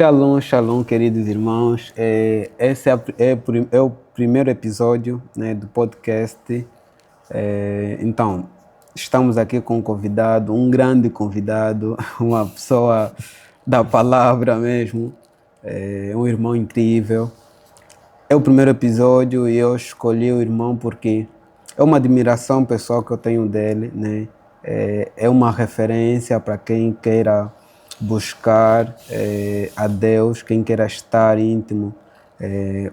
Shalom, shalom, queridos irmãos. Esse é o primeiro episódio, né, do podcast. Então, estamos aqui com um convidado, um grande convidado, uma pessoa da palavra mesmo, um irmão incrível. É o primeiro episódio e eu escolhi o irmão porque é uma admiração pessoal que eu tenho dele, né? É uma referência para quem queira buscar a Deus, quem queira estar íntimo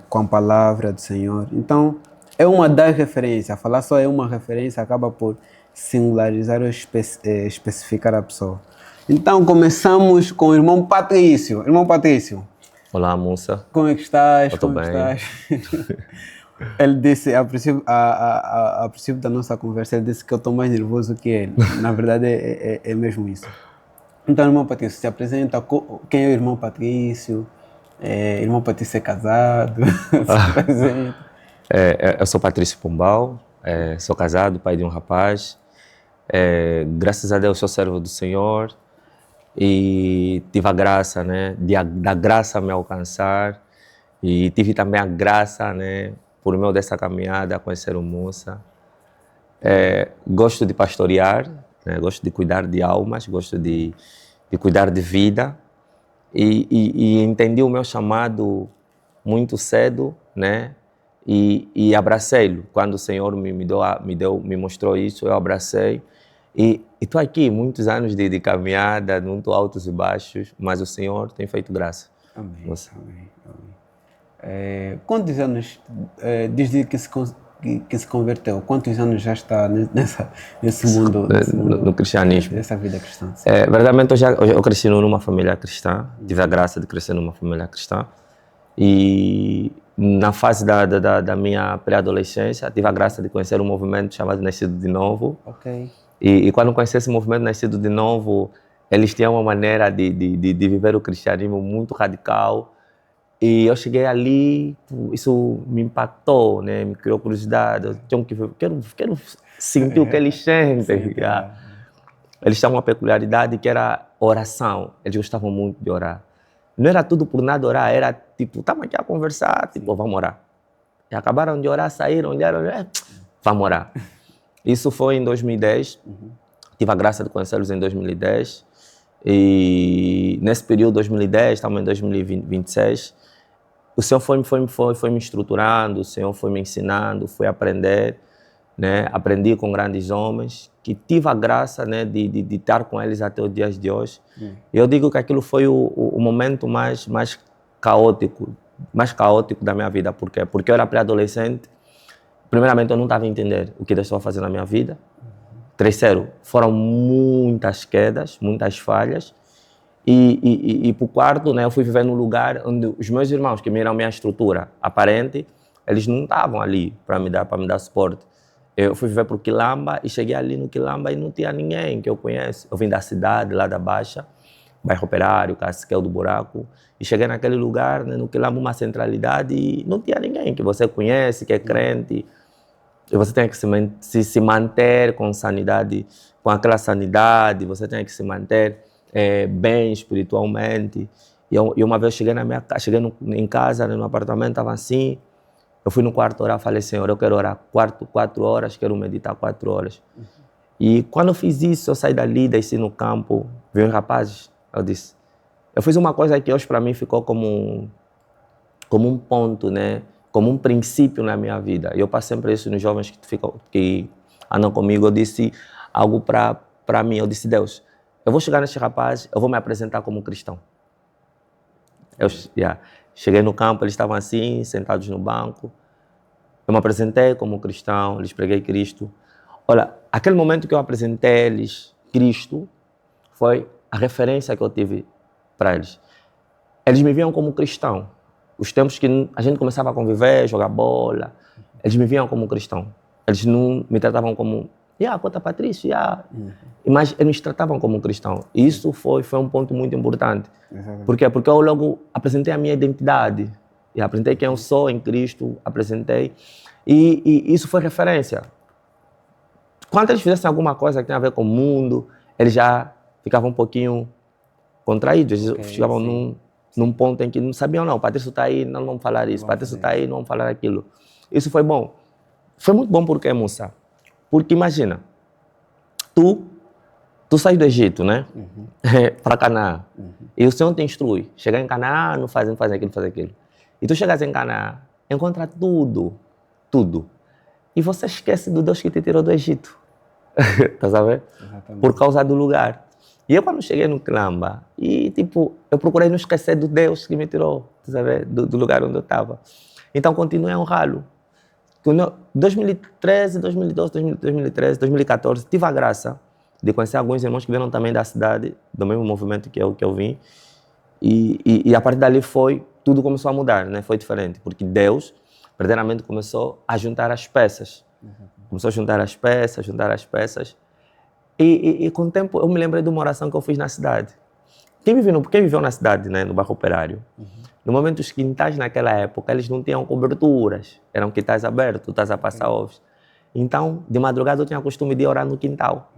com a palavra do Senhor. Então, é uma das referências. Falar só é uma referência acaba por singularizar ou especificar a pessoa. Então, começamos com o irmão Patrício. Irmão Patrício. Olá, moça. Como é que estás? Eu tô Como é que bem. estás? Ele disse, a princípio da nossa conversa, ele disse que eu estou mais nervoso que ele. Na verdade, é mesmo isso. Então, irmão Patrício, se apresenta. Quem é o irmão Patrício? Irmão Patrício é casado? Se apresenta. Eu sou Patrício Pombal, sou casado, pai de um rapaz. Graças a Deus sou servo do Senhor e tive a graça, né, da graça me alcançar e tive também a graça, né, por meio dessa caminhada, a conhecer o moça. Gosto de pastorear, né, gosto de cuidar de almas, gosto de cuidar de vida e entendi o meu chamado muito cedo, né? E abracei-lo. Quando o Senhor me mostrou isso, eu abracei. E estou aqui, muitos anos de caminhada, muito altos e baixos, mas o Senhor tem feito graça. Amém. Moça. Amém. Quantos anos, desde que se converteu, quantos anos já está nesse mundo, No cristianismo. nessa vida cristã? Verdadeiramente, eu cresci numa família cristã, tive a graça de crescer numa família cristã. E na fase da minha pré-adolescência, tive a graça de conhecer um movimento chamado Nascido de Novo. Ok. E quando conheci esse movimento Nascido de Novo, eles tinham uma maneira de viver o cristianismo muito radical. E eu cheguei ali, isso me impactou, né? Me criou curiosidade. Eu quero sentir o que eles sentem. Eles tinham uma peculiaridade que era oração. Eles gostavam muito de orar. Não era tudo por nada orar, era tipo, estamos aqui a conversar, tipo, vamos orar. E acabaram de orar, saíram, olharam, vamos orar. Isso foi em 2010, tive a graça de conhecê-los em 2010. E nesse período, 2010, estamos em 2026, o Senhor foi me estruturando, o Senhor foi me ensinando, fui aprender, né? Aprendi com grandes homens, que tive a graça, né, de estar com eles até os dias de hoje. Eu digo que aquilo foi o momento mais caótico da minha vida. Por quê? Porque eu era pré-adolescente. Primeiramente, eu não estava a entender o que Deus estava fazendo na minha vida. Terceiro, foram muitas quedas, muitas falhas. E por quarto, né, eu fui viver num lugar onde os meus irmãos, que me eram minha estrutura aparente, eles não estavam ali para me dar suporte. Eu fui viver para o Quilamba e cheguei ali no Quilamba e não tinha ninguém que eu conheço. Eu vim da cidade, lá da Baixa, bairro Operário, Casquel do Buraco, e cheguei naquele lugar, né, no Quilamba, uma centralidade, e não tinha ninguém que você conhece, que é crente. E você tem que se manter com sanidade, com aquela sanidade, você tem que se manter bem espiritualmente. E uma vez cheguei em casa, né, no apartamento, estava assim. Eu fui no quarto orar, falei, Senhor, eu quero orar 4 horas, quero meditar 4 horas. E quando eu fiz isso, eu saí dali, desci no campo, vi uns rapazes, eu disse, eu fiz uma coisa que hoje para mim ficou como um ponto, né? Como um princípio na minha vida. E eu passo sempre isso nos jovens que andam comigo. Eu disse algo para mim, eu disse, Deus, eu vou chegar neste rapaz, eu vou me apresentar como cristão. Cheguei no campo, eles estavam assim, sentados no banco. Eu me apresentei como cristão, lhes preguei Cristo. Olha, aquele momento que eu apresentei eles Cristo foi a referência que eu tive para eles. Eles me viam como cristão. Os tempos que a gente começava a conviver, jogar bola, eles me viam como cristão. Eles não me tratavam como, conta Patrício, mas eles me tratavam como cristão. E isso foi um ponto muito importante. Por quê? Porque eu logo apresentei a minha identidade. E apresentei quem eu sou em Cristo, apresentei. E isso foi referência. Quando eles fizessem alguma coisa que tem a ver com o mundo, eles já ficavam um pouquinho contraídos. Eles ficavam num ponto em que não sabiam, não, o Patrício está aí, não vamos falar isso, o Patrício está aí, não vamos falar aquilo. Isso foi bom. Foi muito bom porque, moça, porque imagina, tu sai do Egito, né? Para Canaã. E o Senhor te instrui. Chegar em Canaã, não faz aquilo, faz aquilo. E tu chegas em Canaã, encontra tudo. E você esquece do Deus que te tirou do Egito. Tá sabendo? Por causa do lugar. E eu quando cheguei no Quilamba, e tipo, eu procurei não esquecer do Deus que me tirou, tá sabendo? Do lugar onde eu estava. Então continuei a honrá-lo. 2013, 2012, 2013, 2014, tive a graça de conhecer alguns irmãos que vieram também da cidade, do mesmo movimento que eu vim. E a partir dali tudo começou a mudar, né? Foi diferente, porque Deus, verdadeiramente, começou a juntar as peças. Começou a juntar as peças. E com o tempo, eu me lembrei de uma oração que eu fiz na cidade. Quem viveu na cidade, né, no bairro Operário, no momento os quintais naquela época, eles não tinham coberturas, eram quintais abertos, estás a passar ovos. Então, de madrugada eu tinha o costume de orar no quintal.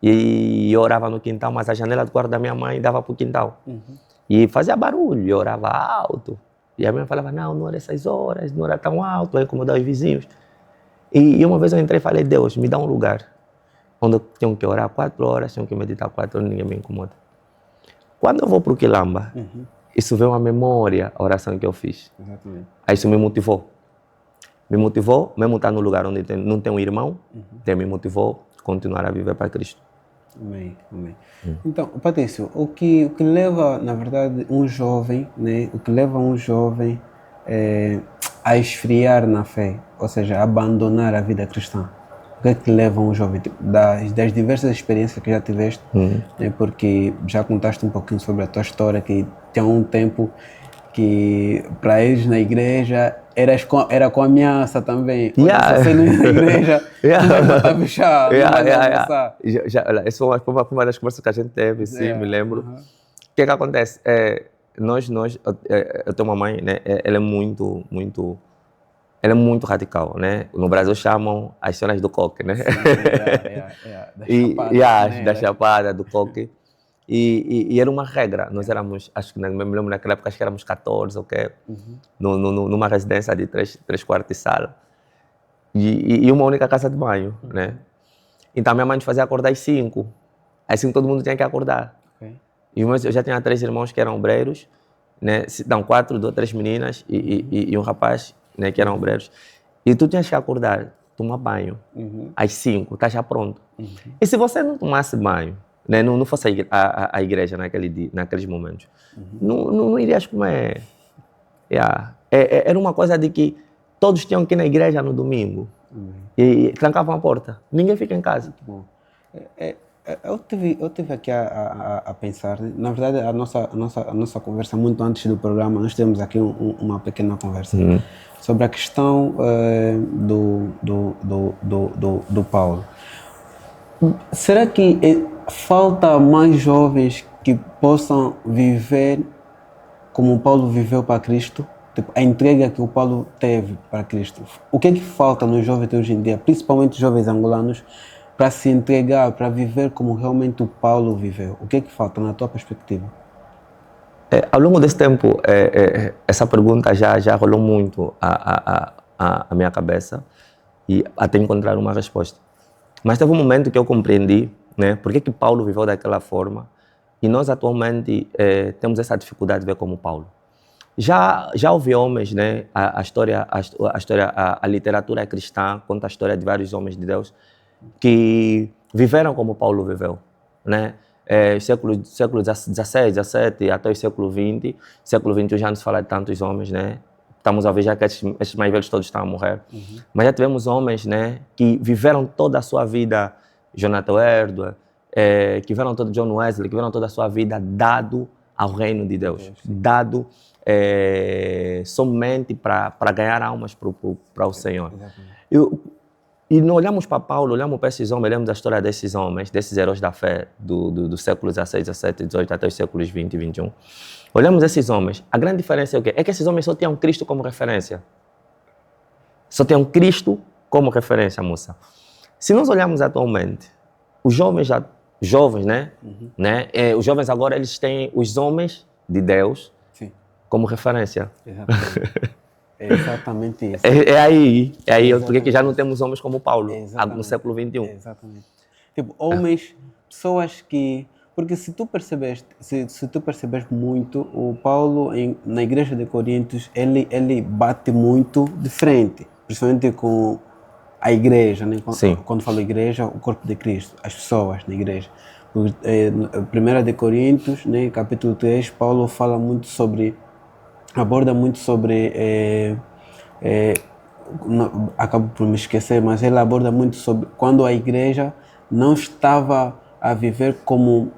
E eu orava no quintal, mas a janela do quarto da minha mãe dava para o quintal. E fazia barulho, eu orava alto. E a minha mãe falava, não ora essas horas, não ora tão alto, vai incomodar os vizinhos. E uma vez eu entrei e falei, Deus, me dá um lugar onde eu tenho que orar 4 horas, tenho que meditar 4 horas, ninguém me incomoda. Quando eu vou para o Quilamba, isso veio à memória, a oração que eu fiz. Exatamente. Aí isso me motivou. Mesmo estar no lugar onde não tem um irmão, me motivou a continuar a viver para Cristo. Amém. Então, Patrício, o que leva, na verdade, um jovem, né? O que leva um jovem a esfriar na fé, ou seja, a abandonar a vida cristã? O que é que leva um jovem, das diversas experiências que já tiveste, né? Porque já contaste um pouquinho sobre a tua história, que tinha um tempo que para eles na igreja era com ameaça também. Se você não ia na igreja, vai matar bichar, não vai almoçar. Essa foi uma das conversas que a gente teve, sim, me lembro. O que acontece? Eu tenho uma mãe, né? Ela é muito radical, né? No Brasil chamam as cenas do coque, né? Da chapada, do coque. E era uma regra. Nós éramos, acho que me lembro naquela época, acho que éramos 14, ok? Numa residência de 3 quartos de sala. E uma única casa de banho, né? Então minha mãe nos fazia acordar às 5. Às 5 todo mundo tinha que acordar. E eu já tinha 3 irmãos que eram obreiros, né? 4, 3 meninas e um rapaz, né, que eram obreiros. E tu tinhas que acordar, tomar banho, às 5, tá já pronto. E se você não tomasse banho, né, não fosse a igreja naqueles momentos, não irias comer. Era uma coisa de que todos tinham que ir na igreja no domingo. E trancavam a porta. Ninguém fica em casa. Bom, eu tive aqui a pensar, na verdade, a nossa conversa, muito antes do programa, nós tivemos aqui uma pequena conversa sobre a questão do Paulo. Será que falta mais jovens que possam viver como o Paulo viveu para Cristo? Tipo, a entrega que o Paulo teve para Cristo. O que é que falta nos jovens de hoje em dia, principalmente os jovens angolanos, para se entregar, para viver como realmente o Paulo viveu? O que é que falta na tua perspectiva? Ao longo desse tempo, essa pergunta já rolou muito a minha cabeça e até encontrar uma resposta. Mas teve um momento que eu compreendi, né, por que Paulo viveu daquela forma e nós atualmente temos essa dificuldade de ver como Paulo. Já houve homens, né, a literatura cristã conta a história de vários homens de Deus que viveram como Paulo viveu, né? Século XVI, XVII até o século XX. Século XXI já não se fala de tantos homens, né? Estamos a ver já que esses mais velhos todos estão a morrer. Mas já tivemos homens, né, que viveram toda a sua vida, Jonathan Edwards, que viveram todo John Wesley, que viveram toda a sua vida dado ao reino de Deus, dado somente para ganhar almas para o Senhor. E não olhamos para Paulo, olhamos para esses homens, olhamos a história desses homens, desses heróis da fé do século XVI, XVII, XVIII até os séculos XX e XXI. Olhamos esses homens, a grande diferença é o quê? É que esses homens só tinham Cristo como referência. Só tinham Cristo como referência, moça. Se nós olharmos atualmente, os jovens, né? Os jovens agora, eles têm os homens de Deus, como referência. Exatamente. É exatamente isso. É aí Exatamente. porque já não temos homens como Paulo, Exatamente. no século XXI. Exatamente. Tipo, homens, pessoas que... Porque se tu percebes muito, o Paulo na igreja de Coríntios, ele bate muito de frente, principalmente com a igreja, né? Sim. Quando falo igreja, o corpo de Cristo, as pessoas na igreja. Porque, 1 de Coríntios, né, capítulo 3, Paulo fala muito sobre, aborda muito sobre, acabo por me esquecer, mas ele aborda muito sobre quando a igreja não estava a viver como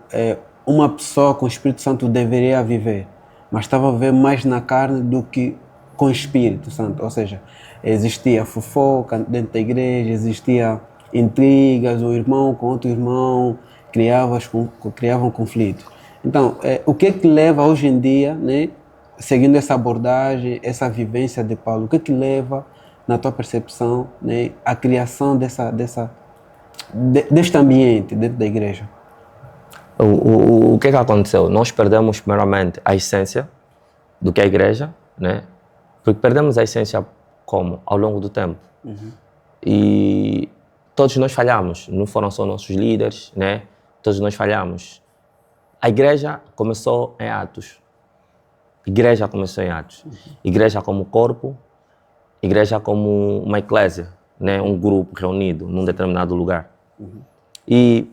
uma pessoa com o Espírito Santo deveria viver, mas estava a viver mais na carne do que com o Espírito Santo. Ou seja, existia fofoca dentro da igreja, existia intrigas, o irmão com outro irmão, criavam conflitos. Então, o que é que leva hoje em dia, né, seguindo essa abordagem, essa vivência de Paulo, o que é que leva, na tua percepção, né, a criação deste ambiente dentro da igreja? O que é que aconteceu? Nós perdemos primeiramente a essência do que é a igreja, né? Porque perdemos a essência como? Ao longo do tempo. E todos nós falhamos, não foram só nossos líderes, né? Todos nós falhamos. A igreja começou em Atos. Igreja começou em Atos. Igreja como corpo, igreja como uma eclésia, né? Um grupo reunido num determinado lugar. E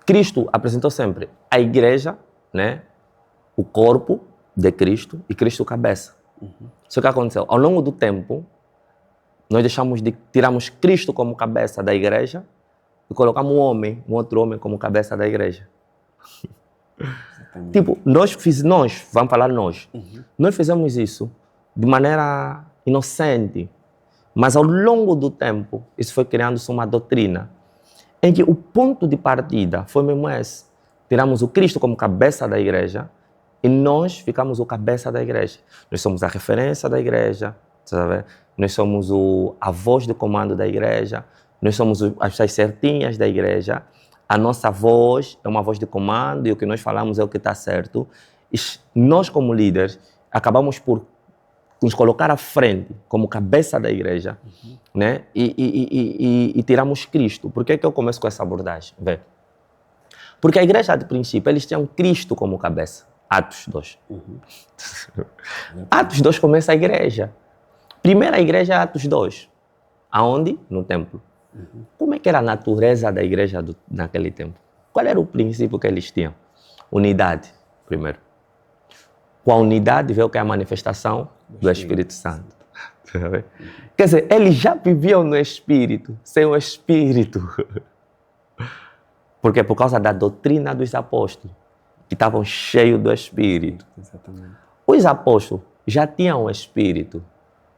Cristo apresentou sempre a igreja, né? O corpo de Cristo e Cristo cabeça. Isso que aconteceu. Ao longo do tempo, nós tiramos Cristo como cabeça da igreja e colocamos um outro homem como cabeça da igreja. Tipo, nós, vamos falar nós fizemos isso de maneira inocente, mas ao longo do tempo, isso foi criando-se uma doutrina em que o ponto de partida foi mesmo esse. Tiramos o Cristo como cabeça da igreja e nós ficamos o cabeça da igreja. Nós somos a referência da igreja, sabe? Nós somos a voz de comando da igreja, nós somos as pessoas certinhas da igreja. A nossa voz é uma voz de comando e o que nós falamos é o que está certo. E nós, como líderes, acabamos por nos colocar à frente como cabeça da igreja, né? E tiramos Cristo. Por que eu começo com essa abordagem? Vê. Porque a igreja, de princípio, eles tinham Cristo como cabeça. Atos 2. Atos 2 começa a igreja. Primeira igreja é Atos 2. Aonde? No templo. Como é que era a natureza da igreja naquele tempo? Qual era o princípio que eles tinham? Unidade, primeiro. Com a unidade veio que é a manifestação do Espírito Santo. Quer dizer, eles já viviam no Espírito, sem o Espírito. Porque por causa da doutrina dos apóstolos, que estavam cheios do Espírito. Exatamente. Os apóstolos já tinham o Espírito.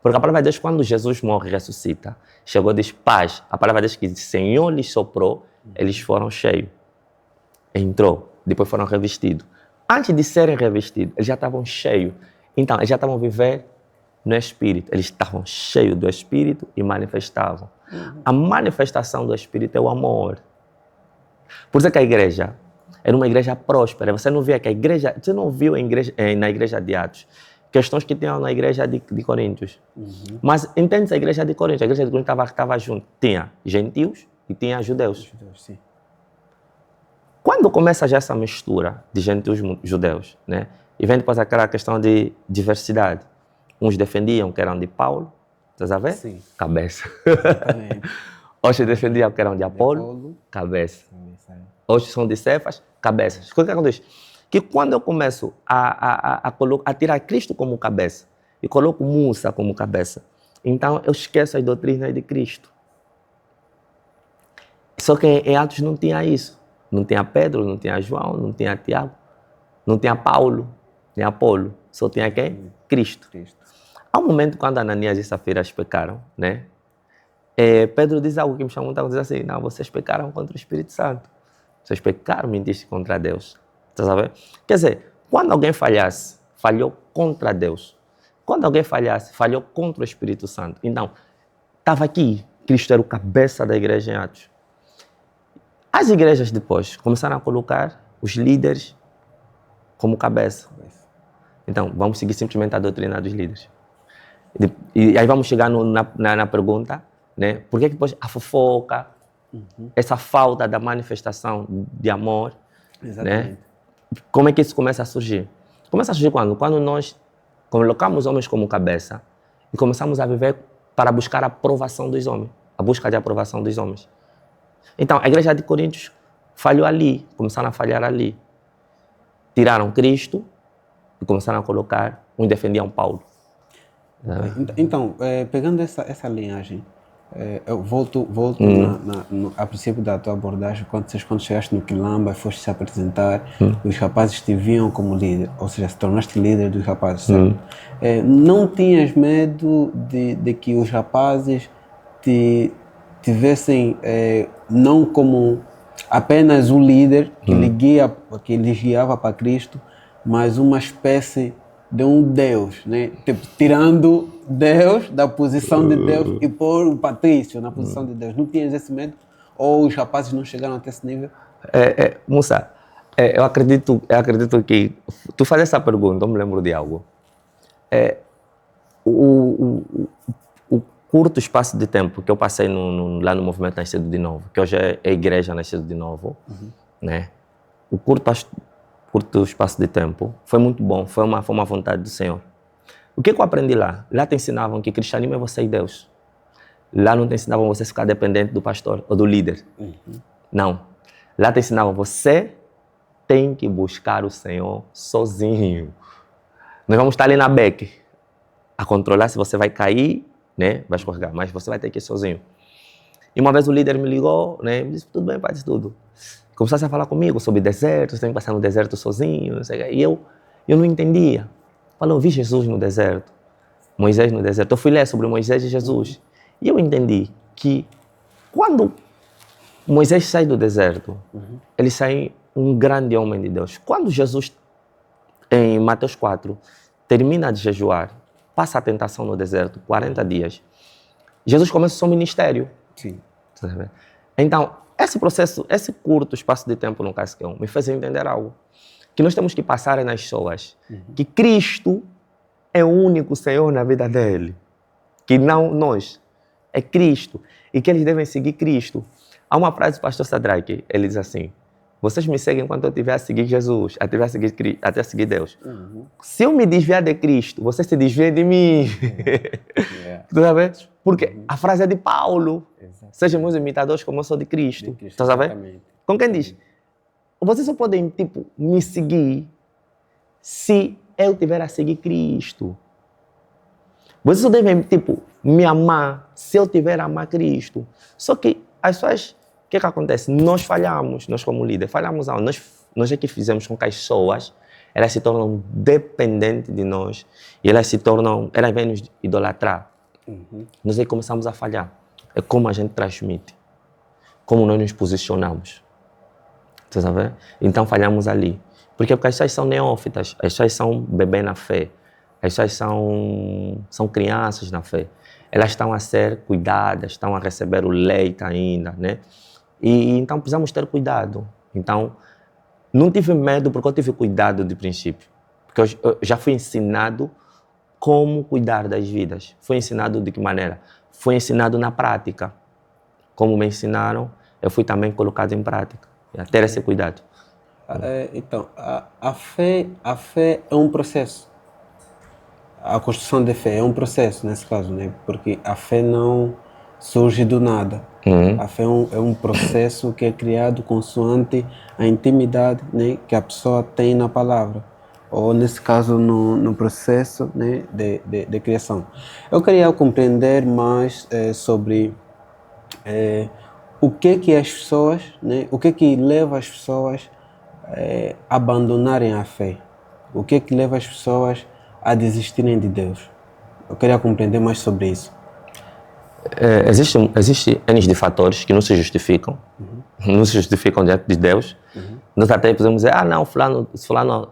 Porque a palavra de Deus, quando Jesus morre e ressuscita, chegou e diz paz. A palavra de Deus que o Senhor lhes soprou, eles foram cheios. Entrou, depois foram revestidos. Antes de serem revestidos, eles já estavam cheios. Então, eles já estavam vivendo no Espírito. Eles estavam cheios do Espírito e manifestavam. A manifestação do Espírito é o amor. Por isso que a igreja era uma igreja próspera. Você não via que a igreja... Você não viu na igreja de Atos questões que tinham na igreja de Coríntios. Mas entende a igreja de Coríntios? A igreja de Coríntios estava junto. Tinha gentios e tinha judeus. Sim. Quando começa já essa mistura de gentios e judeus, né? E vem depois aquela questão de diversidade. Uns defendiam que eram de Paulo, estás a ver? Sim. Cabeça. Exatamente. Outros defendiam que eram de Apolo, cabeça. Outros são de Cefas, cabeças. O que acontece? Que quando eu começo a tirar Cristo como cabeça e coloco Musa como cabeça, então eu esqueço as doutrinas de Cristo. Só que em Atos não tinha isso. Não tinha Pedro, não tinha João, não tinha Tiago, não tinha Paulo, nem Apolo. Só tinha quem? Cristo. Há um momento quando Ananias e Safira pecaram, né? Pedro diz algo que me chamou muita atenção, diz assim, não, vocês pecaram contra o Espírito Santo. Vocês pecaram, mentiste contra Deus. Tá sabendo? Quer dizer, quando alguém falhasse, falhou contra Deus. Quando alguém falhasse, falhou contra o Espírito Santo. Então, estava aqui, Cristo era o cabeça da igreja em Atos. As igrejas depois começaram a colocar os líderes como cabeça. Então, vamos seguir simplesmente a doutrina dos líderes. E aí vamos chegar na pergunta, né? Por que depois a fofoca, essa falta da manifestação de amor, Exatamente. né? Como é que isso começa a surgir? Começa a surgir quando? Quando nós colocamos homens como cabeça e começamos a viver para buscar a aprovação dos homens, a busca de aprovação dos homens. Então, a igreja de Coríntios falhou ali, começaram a falhar ali. Tiraram Cristo e começaram a colocar, uns defendiam Paulo. Então, pegando essa linhagem, eu volto a princípio da tua abordagem, quando chegaste no Quilamba e foste se apresentar, os rapazes te viam como líder, ou seja, se tornaste líder dos rapazes, sabe? Não tinhas medo de que os rapazes te tivessem não como apenas o líder que lhes guiava para Cristo, mas uma espécie de um Deus, né? Tipo, tirando Deus da posição de Deus e pôr o patrício na posição de Deus. Não tinhas esse medo? Ou os rapazes não chegaram até esse nível? Musa, eu acredito que tu faz essa pergunta, eu me lembro de algo. O curto espaço de tempo que eu passei lá no Movimento Nascido de Novo, que hoje é a Igreja Nascido de Novo, né? O curto espaço de tempo foi muito bom, foi uma vontade do Senhor. O que eu aprendi lá? Lá te ensinavam que cristianismo é você e Deus. Lá não te ensinavam você a ficar dependente do pastor ou do líder. Não. Lá te ensinavam você tem que buscar o Senhor sozinho. Nós vamos estar ali na beca a controlar se você vai cair, né? Vai escorregar, mas você vai ter que ir sozinho. E uma vez o líder me ligou, né? Me disse, tudo bem, pai, tudo. Começasse a falar comigo sobre deserto, você tem que passar no deserto sozinho, não sei o quê. E eu não entendia. Falou, eu vi Jesus no deserto, Moisés no deserto. Eu fui ler sobre Moisés e Jesus. E eu entendi que quando Moisés sai do deserto, ele sai um grande homem de Deus. Quando Jesus, em Mateus 4, termina de jejuar, passa a tentação no deserto, 40 dias, Jesus começa o seu ministério. Sim. Então, esse processo, esse curto espaço de tempo no Casquão, me fez entender algo. Que nós temos que passar nas pessoas que Cristo é o único Senhor na vida dele. Que não nós, é Cristo. E que eles devem seguir Cristo. Há uma frase do pastor Sadraque, ele diz assim, vocês me seguem enquanto eu estiver a seguir Jesus, até a seguir Deus. Se eu me desviar de Cristo, vocês se desviam de mim. Tu sabe? Porque a frase é de Paulo. Sejam meus imitadores como eu sou de Cristo. Tu sabe? Com quem diz? Vocês só podem, me seguir se eu tiver a seguir Cristo. Vocês só devem, me amar se eu tiver a amar Cristo. Só que as pessoas, o que acontece? Nós falhamos, nós como líder, falhamos aonde? Nós é que fizemos com que as pessoas, elas se tornam dependentes de nós e elas vêm nos idolatrar. Nós é que começamos a falhar. É como a gente transmite, como nós nos posicionamos. Você sabe? Então falhamos ali. Porque as pessoas são neófitas, as pessoas são bebê na fé, as pessoas são crianças na fé. Elas estão a ser cuidadas, estão a receber o leite ainda, né? E então precisamos ter cuidado. Então, não tive medo porque eu tive cuidado de princípio. Porque eu já fui ensinado como cuidar das vidas. Fui ensinado de que maneira? Fui ensinado na prática. Como me ensinaram, eu fui também colocado em prática. A ter esse cuidado. Então, a fé é um processo. A construção de fé é um processo, nesse caso, né? Porque a fé não surge do nada. A fé é um processo que é criado consoante a intimidade, né, que a pessoa tem na palavra. Ou, nesse caso, no processo, né, de criação. Eu queria compreender mais sobre o que as pessoas, né, o que leva as pessoas a abandonarem a fé. O que leva as pessoas a desistirem de Deus. Eu queria compreender mais sobre isso. Existe N de fatores que não se justificam, não se justificam diante de Deus. Nós até podemos dizer, não, fulano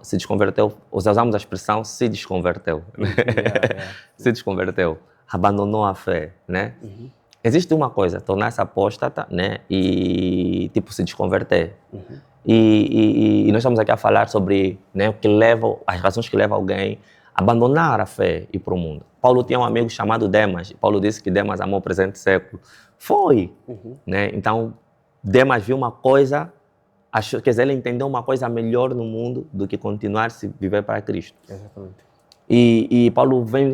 se desconverteu, usamos a expressão se desconverteu. Se desconverteu, abandonou a fé, né? Existe uma coisa, tornar-se apóstata, né? E se desconverter. E nós estamos aqui a falar sobre, né, o que leva, as razões que levam alguém a abandonar a fé e ir para o mundo. Paulo tinha um amigo chamado Demas. Paulo disse que Demas amou o presente século. Foi. Né? Então, Demas viu uma coisa, achou, quer dizer, ele entendeu uma coisa melhor no mundo do que continuar se viver para Cristo. Exatamente. E Paulo vem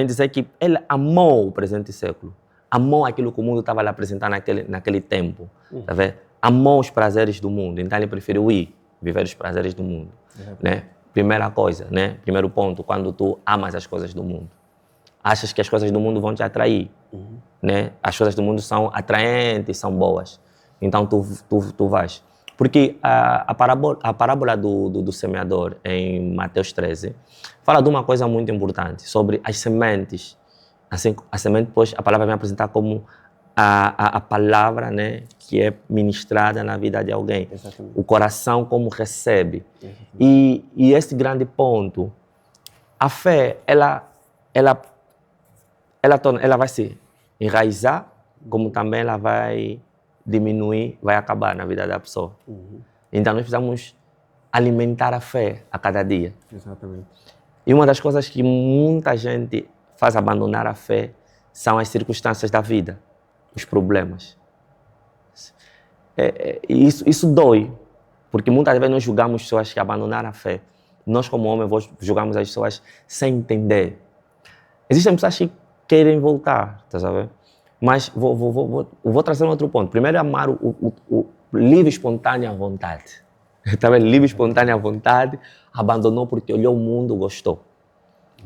dizer que ele amou o presente século. Amou aquilo que o mundo estava lhe apresentando naquele tempo. Tá vendo? Amou os prazeres do mundo. Então ele preferiu ir viver os prazeres do mundo. Né? Primeira coisa, né? Primeiro ponto, quando tu amas as coisas do mundo. Achas que as coisas do mundo vão te atrair. Né? As coisas do mundo são atraentes, são boas. Então tu vais. Porque a parábola do semeador, em Mateus 13, fala de uma coisa muito importante, sobre as sementes. Assim, a semente, depois, a palavra vem apresentar como a palavra, né, que é ministrada na vida de alguém. Exatamente. O coração como recebe. E esse grande ponto, a fé, ela vai se enraizar, como também ela vai diminuir, vai acabar na vida da pessoa. Então nós precisamos alimentar a fé a cada dia. Exatamente. E uma das coisas que muita gente faz abandonar a fé são as circunstâncias da vida, os problemas. Isso dói, porque muitas vezes nós julgamos pessoas que abandonaram a fé. Nós, como homens, julgamos as pessoas sem entender. Existem pessoas que querem voltar, tá sabendo? Mas vou trazer um outro ponto. Primeiro é amar o livre, espontânea vontade. Tá vendo? Livre, espontânea vontade, abandonou porque olhou o mundo, gostou.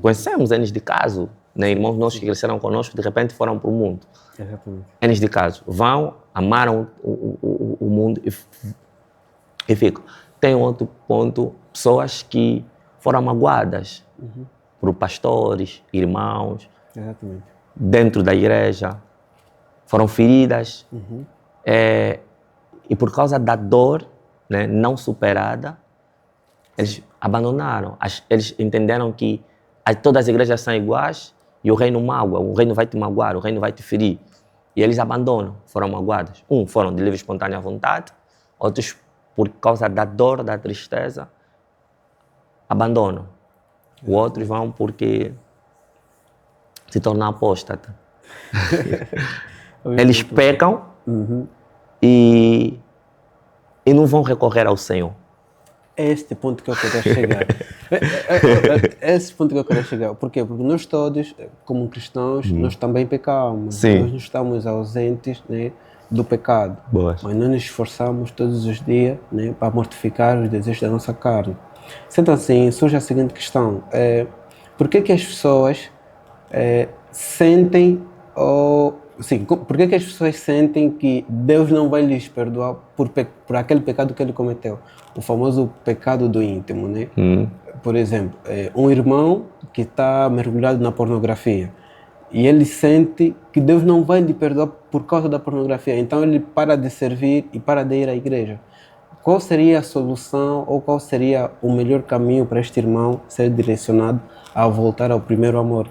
Conhecemos N de caso, né? Irmãos nossos que cresceram conosco, de repente foram para o mundo. Exatamente. N de caso. Vão, amaram o mundo e ficam. Tem outro ponto, pessoas que foram magoadas por pastores, irmãos, exatamente, dentro da igreja. Foram feridas e por causa da dor, né, não superada, eles abandonaram. Eles entenderam que todas as igrejas são iguais e o reino magoa, o reino vai te magoar, o reino vai te ferir. E eles abandonam, foram magoados. Foram de livre e espontânea vontade, outros por causa da dor, da tristeza, abandonam. Outros vão porque se tornam apóstatas. Eles pecam e não vão recorrer ao Senhor. É este ponto que eu quero chegar. É esse ponto que eu quero chegar. Por quê? Porque nós todos, como cristãos, nós também pecamos. Sim. Nós não estamos ausentes, né, do pecado. Boa. Mas nós nos esforçamos todos os dias, né, para mortificar os desejos da nossa carne. Sendo assim, surge a seguinte questão. Por que as pessoas sentem por que as pessoas sentem que Deus não vai lhes perdoar por aquele pecado que ele cometeu? O famoso pecado do íntimo, né? Por exemplo, um irmão que está mergulhado na pornografia e ele sente que Deus não vai lhe perdoar por causa da pornografia. Então ele para de servir e para de ir à igreja. Qual seria a solução ou qual seria o melhor caminho para este irmão ser direcionado a voltar ao primeiro amor,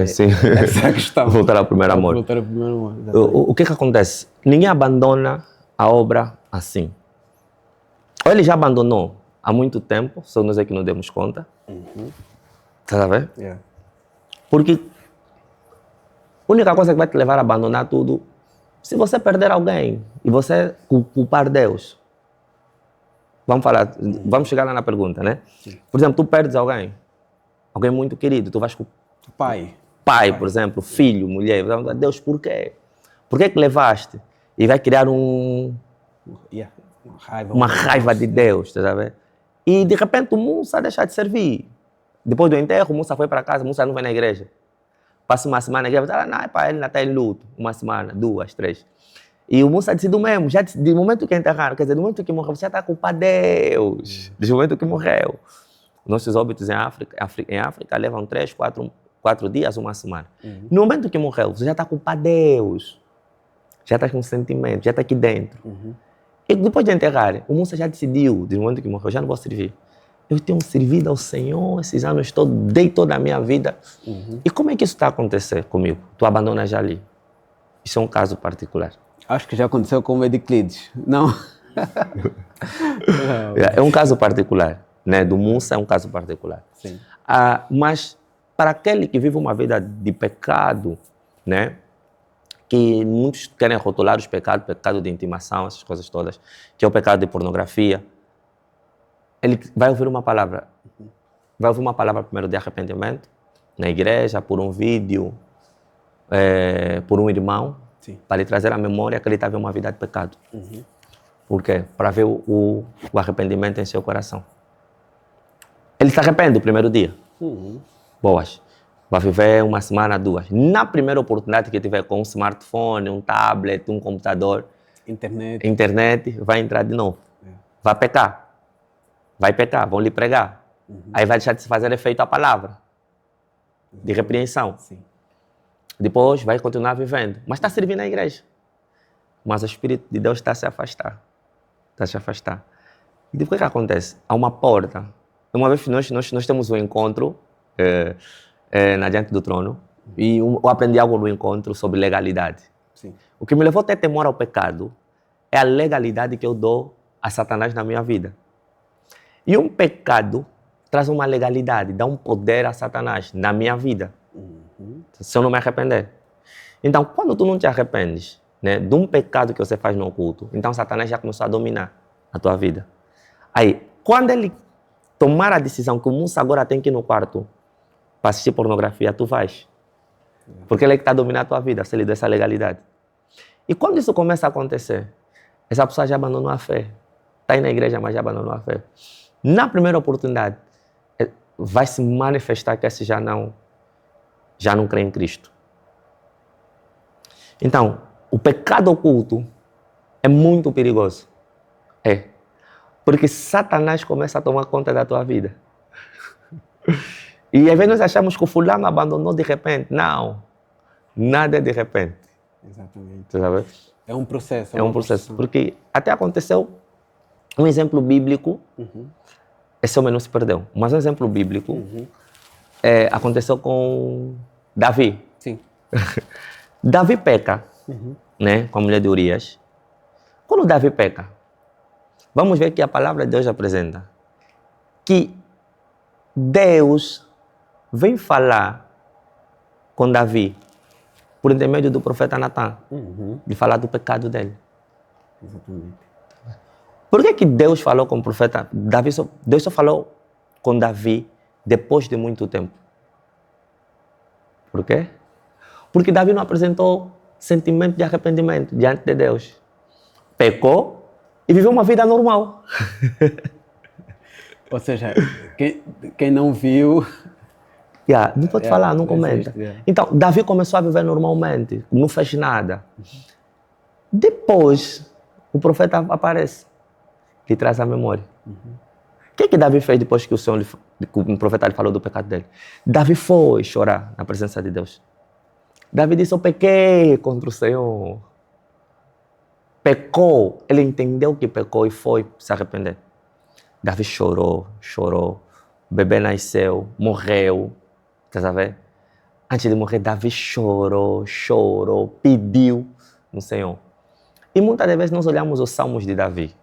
sim. Essa questão. Voltar ao primeiro amor. Voltar ao primeiro amor. O que acontece? Ninguém abandona a obra assim. Ou ele já abandonou há muito tempo, só nós é que não demos conta. Tá vendo? Yeah. Porque a única coisa que vai te levar a abandonar tudo, se você perder alguém e você culpar Deus. Vamos chegar lá na pergunta, né? Por exemplo, tu perdes alguém muito querido, tu vais com pai, por exemplo, filho, mulher, Deus, por quê? Por que levaste? E vai criar uma raiva de Deus, tá vendo? E de repente o Musa deixa de servir. Depois do enterro, o Musa foi para casa, o Musa não vai na igreja. Passa uma semana na igreja, ele ainda está em luto. Uma semana, 2, 3. E o Musa decidiu mesmo, já de momento que enterraram, quer dizer, do momento que morreu, você já está a culpar Deus. Desde o momento que morreu. Nossos óbitos em África levam 3, 4 dias, uma semana. No momento que morreu, você já está a culpar Deus. Já está com sentimento, já está aqui dentro. E depois de enterrar, o Musa já decidiu, desde o momento que morreu, já não vou servir. Eu tenho servido ao Senhor esses anos todos, dei toda a minha vida. E como é que isso está a acontecer comigo? Tu abandonas já ali. Isso é um caso particular. Acho que já aconteceu com o Ediclides. Não? É um caso particular, né? Do Musa é um caso particular. Sim. Mas para aquele que vive uma vida de pecado, né? Que muitos querem rotular os pecados, pecado de intimação, essas coisas todas, que é o pecado de pornografia, ele vai ouvir uma palavra. Vai ouvir uma palavra primeiro de arrependimento, na igreja, por um vídeo, por um irmão, Sim. para lhe trazer à memória que ele estava em uma vida de pecado. Por quê? Para ver o arrependimento em seu coração. Ele se arrepende o primeiro dia. Boas. Vai viver uma semana, 2. Na primeira oportunidade que tiver com um smartphone, um tablet, um computador, internet, vai entrar de novo. Vai pecar. Vai pecar, vão lhe pregar. Aí vai deixar de se fazer efeito a palavra de repreensão. Sim. Depois vai continuar vivendo, mas está servindo na igreja. Mas o Espírito de Deus está a se afastar. Está a se afastar. E depois o que acontece? Há uma porta. Uma vez nós temos um encontro na diante do trono e eu aprendi algo no encontro sobre legalidade. Sim. O que me levou a ter temor ao pecado é a legalidade que eu dou a Satanás na minha vida. E um pecado traz uma legalidade, dá um poder a Satanás na minha vida. Se eu não me arrepender. Então, quando tu não te arrependes, né, de um pecado que você faz no oculto, então Satanás já começou a dominar a tua vida. Aí, quando ele tomar a decisão que o Musa agora tem que ir no quarto para assistir pornografia, tu vais. Porque ele é que está dominando a tua vida, se ele der essa legalidade. E quando isso começa a acontecer, essa pessoa já abandonou a fé. Está aí na igreja, mas já abandonou a fé. Na primeira oportunidade, vai se manifestar que esse já não crê em Cristo. Então, o pecado oculto é muito perigoso. Porque Satanás começa a tomar conta da tua vida. E às vezes nós achamos que o fulano abandonou de repente. Não, nada é de repente. Exatamente. Sabe? É um processo. É um processo. Porque até aconteceu um exemplo bíblico. Esse homem não se perdeu. Mas um exemplo bíblico aconteceu com Davi. Sim. Davi peca, né, com a mulher de Urias. Quando Davi peca, vamos ver que a palavra de Deus apresenta que Deus vem falar com Davi por intermédio do profeta Natan, de falar do pecado dele. Exatamente. Por que Deus falou com o profeta? Deus só falou com Davi depois de muito tempo. Por quê? Porque Davi não apresentou sentimento de arrependimento diante de Deus. Pecou e viveu uma vida normal. Ou seja, quem não viu... Não pode falar, não comenta. Então, Davi começou a viver normalmente, não fez nada. Depois, o profeta aparece, lhe traz a memória. O que Davi fez depois que o profeta lhe falou do pecado dele? Davi foi chorar na presença de Deus. Davi disse, eu pequei contra o Senhor. Pecou, ele entendeu que pecou e foi se arrepender. Davi chorou. O bebê nasceu, morreu. Quer saber? Antes de morrer, Davi chorou, pediu no Senhor. E muitas das vezes nós olhamos os salmos de Davi.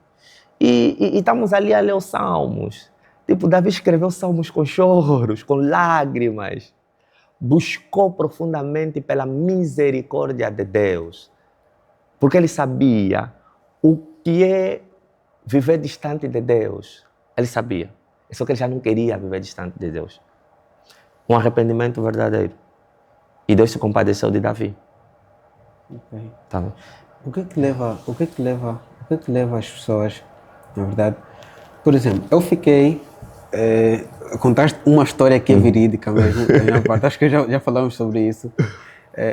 E estamos ali a ler os salmos. Tipo, Davi escreveu salmos com choros, com lágrimas. Buscou profundamente pela misericórdia de Deus. Porque ele sabia o que é viver distante de Deus. Ele sabia. Só que ele já não queria viver distante de Deus. Um arrependimento verdadeiro. E Deus se compadeceu de Davi. Okay. Tá. O que leva as pessoas, na verdade? Por exemplo, eu fiquei... contaste uma história que é verídica mesmo, da minha parte. Acho que já falamos sobre isso.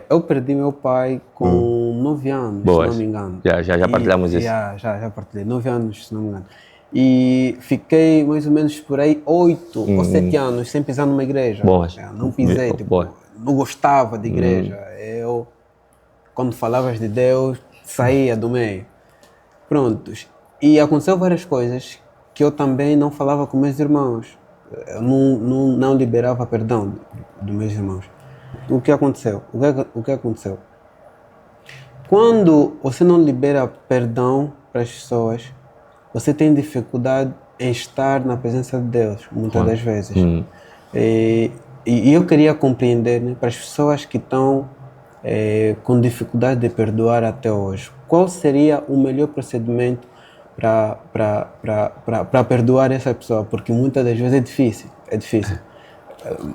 Eu perdi meu pai com 9 anos, Boas. Se não me engano. Já partilhamos isso. Já partilhei. 9 anos, se não me engano. E fiquei mais ou menos por aí 8 ou 7 anos sem pisar numa igreja. Boas. Não pisei, não gostava de igreja. Eu, quando falavas de Deus, saía do meio. Prontos. E aconteceu várias coisas que eu também não falava com meus irmãos. Eu não liberava perdão dos meus irmãos. O que aconteceu? O que aconteceu? Quando você não libera perdão para as pessoas, você tem dificuldade em estar na presença de Deus, muitas das vezes. E eu queria compreender, né, para as pessoas que estão com dificuldade de perdoar até hoje, qual seria o melhor procedimento para perdoar essa pessoa? Porque muitas das vezes é difícil.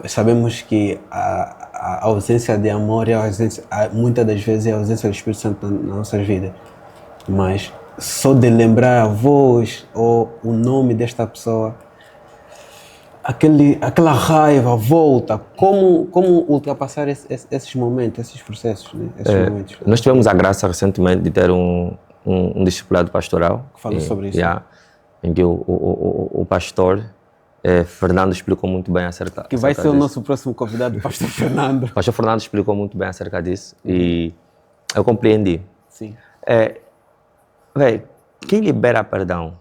Sabemos que a ausência de amor muitas das vezes é a ausência do Espírito Santo na nossas vidas. Mas só de lembrar a voz ou o nome desta pessoa, aquela raiva volta. Como ultrapassar esses momentos, esses processos, né? Momentos? Nós tivemos a graça recentemente de ter um discipulado pastoral que falou sobre isso, em que o pastor Fernando explicou muito bem acerca que vai ser o nosso próximo convidado, o pastor Fernando. O pastor Fernando explicou muito bem acerca disso e eu compreendi. Sim. Quem libera perdão,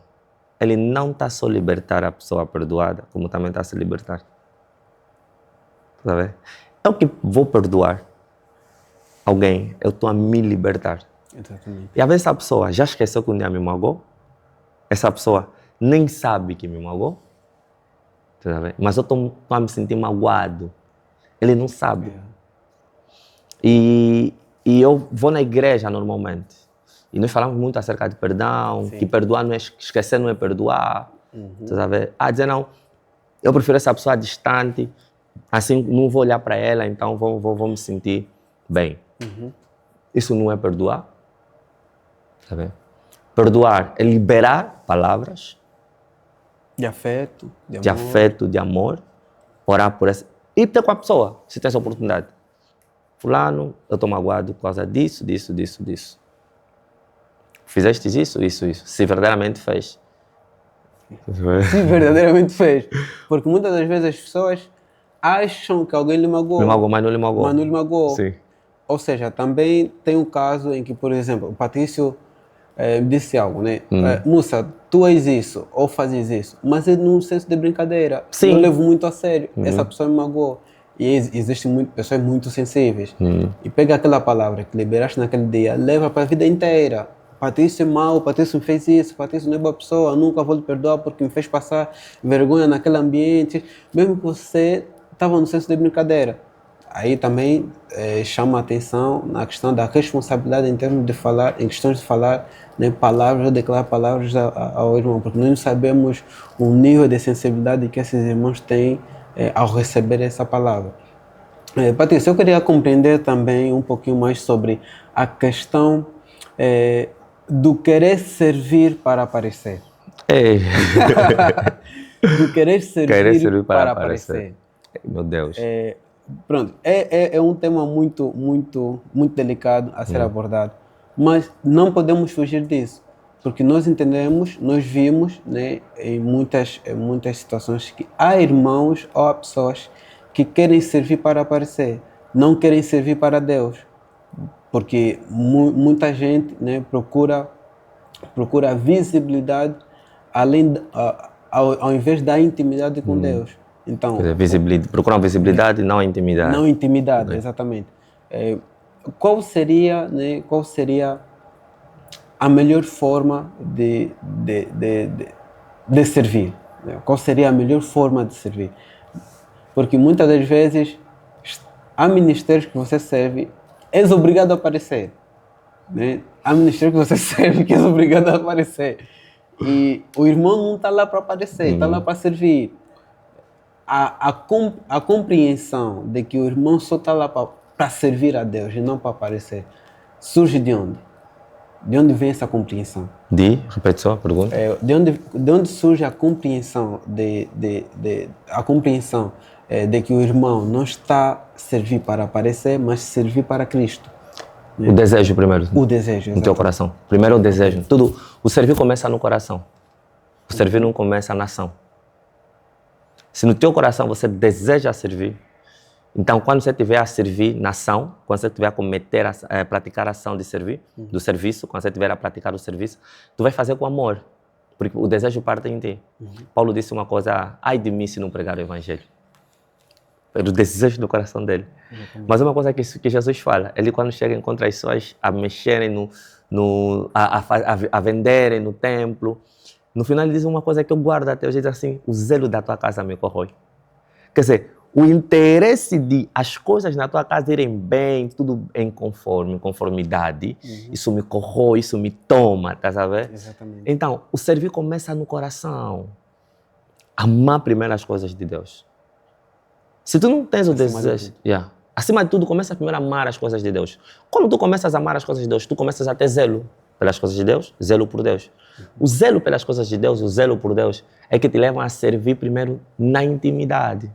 ele não está só a libertar a pessoa perdoada, como também está a se libertar. Tá vendo? Eu que vou perdoar alguém, eu estou a me libertar. Exatamente. E às vezes essa pessoa já esqueceu que um dia me magoou, essa pessoa nem sabe que me magoou, tá vendo? Mas eu estou a me sentir magoado. Ele não sabe. E eu vou na igreja normalmente. E nós falamos muito acerca de perdão, Sim. que perdoar não é esquecer, não é perdoar. Tá vendo? Dizer não, eu prefiro essa pessoa distante, assim não vou olhar para ela, então vou me sentir bem. Isso não é perdoar. Tá vendo? Perdoar é liberar palavras de afeto, de amor, orar por essa. E ter com a pessoa, se tem essa oportunidade. Fulano, eu estou magoado por causa disso. Fizeste isso. Se verdadeiramente fez. Se verdadeiramente fez. Porque muitas das vezes as pessoas acham que alguém lhe magoou. Me magoou, mas não lhe magoou. Sim. Ou seja, também tem um caso em que, por exemplo, o Patrício disse algo, né? Moça, tu és isso, ou fazes isso. Mas é num senso de brincadeira. Sim. Eu levo muito a sério. Essa pessoa me magoou. E existem pessoas muito sensíveis. E pega aquela palavra que liberaste naquele dia, leva para a vida inteira. Patrício é mau, Patrício me fez isso, Patrício não é boa pessoa, nunca vou lhe perdoar porque me fez passar vergonha naquele ambiente, mesmo que você estava no senso de brincadeira. Aí também chama a atenção na questão da responsabilidade em termos de falar, em questões de falar, né, palavras, declarar palavras ao irmão, porque nós não sabemos o nível de sensibilidade que esses irmãos têm ao receber essa palavra. Patrícia, eu queria compreender também um pouquinho mais sobre a questão do querer servir para aparecer. Do querer servir para aparecer. Meu Deus. Pronto, é um tema muito delicado a ser abordado, mas não podemos fugir disso, porque nós entendemos, nós vimos, né, em muitas situações que há irmãos ou há pessoas que querem servir para aparecer, não querem servir para Deus. Porque muita gente, né, procura visibilidade ao invés da intimidade com Deus. Então, procuram visibilidade, não a intimidade. Não intimidade, exatamente. Qual seria a melhor forma de servir? Qual seria a melhor forma de servir? Porque muitas das vezes há ministérios que você serve, és obrigado a aparecer, né? Há ministério que você serve que és obrigado a aparecer. E o irmão não está lá para aparecer, está lá para servir. A compreensão de que o irmão só está lá para servir a Deus e não para aparecer, surge de onde? De onde vem essa compreensão? Repete só a pergunta. De onde surge a compreensão de que o irmão não está a servir para aparecer, mas servir para Cristo? O desejo primeiro. O desejo, no teu coração. Primeiro o desejo. O servir começa no coração. O servir não começa na ação. Se no teu coração você deseja servir, então quando você estiver a servir na ação, quando você estiver a praticar a ação de servir, do serviço, quando você estiver a praticar o serviço, tu vai fazer com amor, porque o desejo parte em ti. Paulo disse uma coisa: ai de mim se não pregar o evangelho. Era o desejo do coração dele. Mas uma coisa que Jesus fala, ele quando chega encontra as pessoas a mexerem a venderem no templo, No final ele diz uma coisa que eu guardo até hoje, ele diz assim, o zelo da tua casa me corrói. Quer dizer, o interesse de as coisas na tua casa irem bem, tudo em conformidade, isso me corrói, isso me toma, tá sabendo? Exatamente. Então, o servir começa no coração. Amar primeiro as coisas de Deus. Se tu não tens o desejo... Acima de tudo, começa primeiro a amar as coisas de Deus. Quando tu começas a amar as coisas de Deus, tu começas a ter zelo pelas coisas de Deus, zelo por Deus. O zelo pelas coisas de Deus, o zelo por Deus, é que te levam a servir primeiro na intimidade,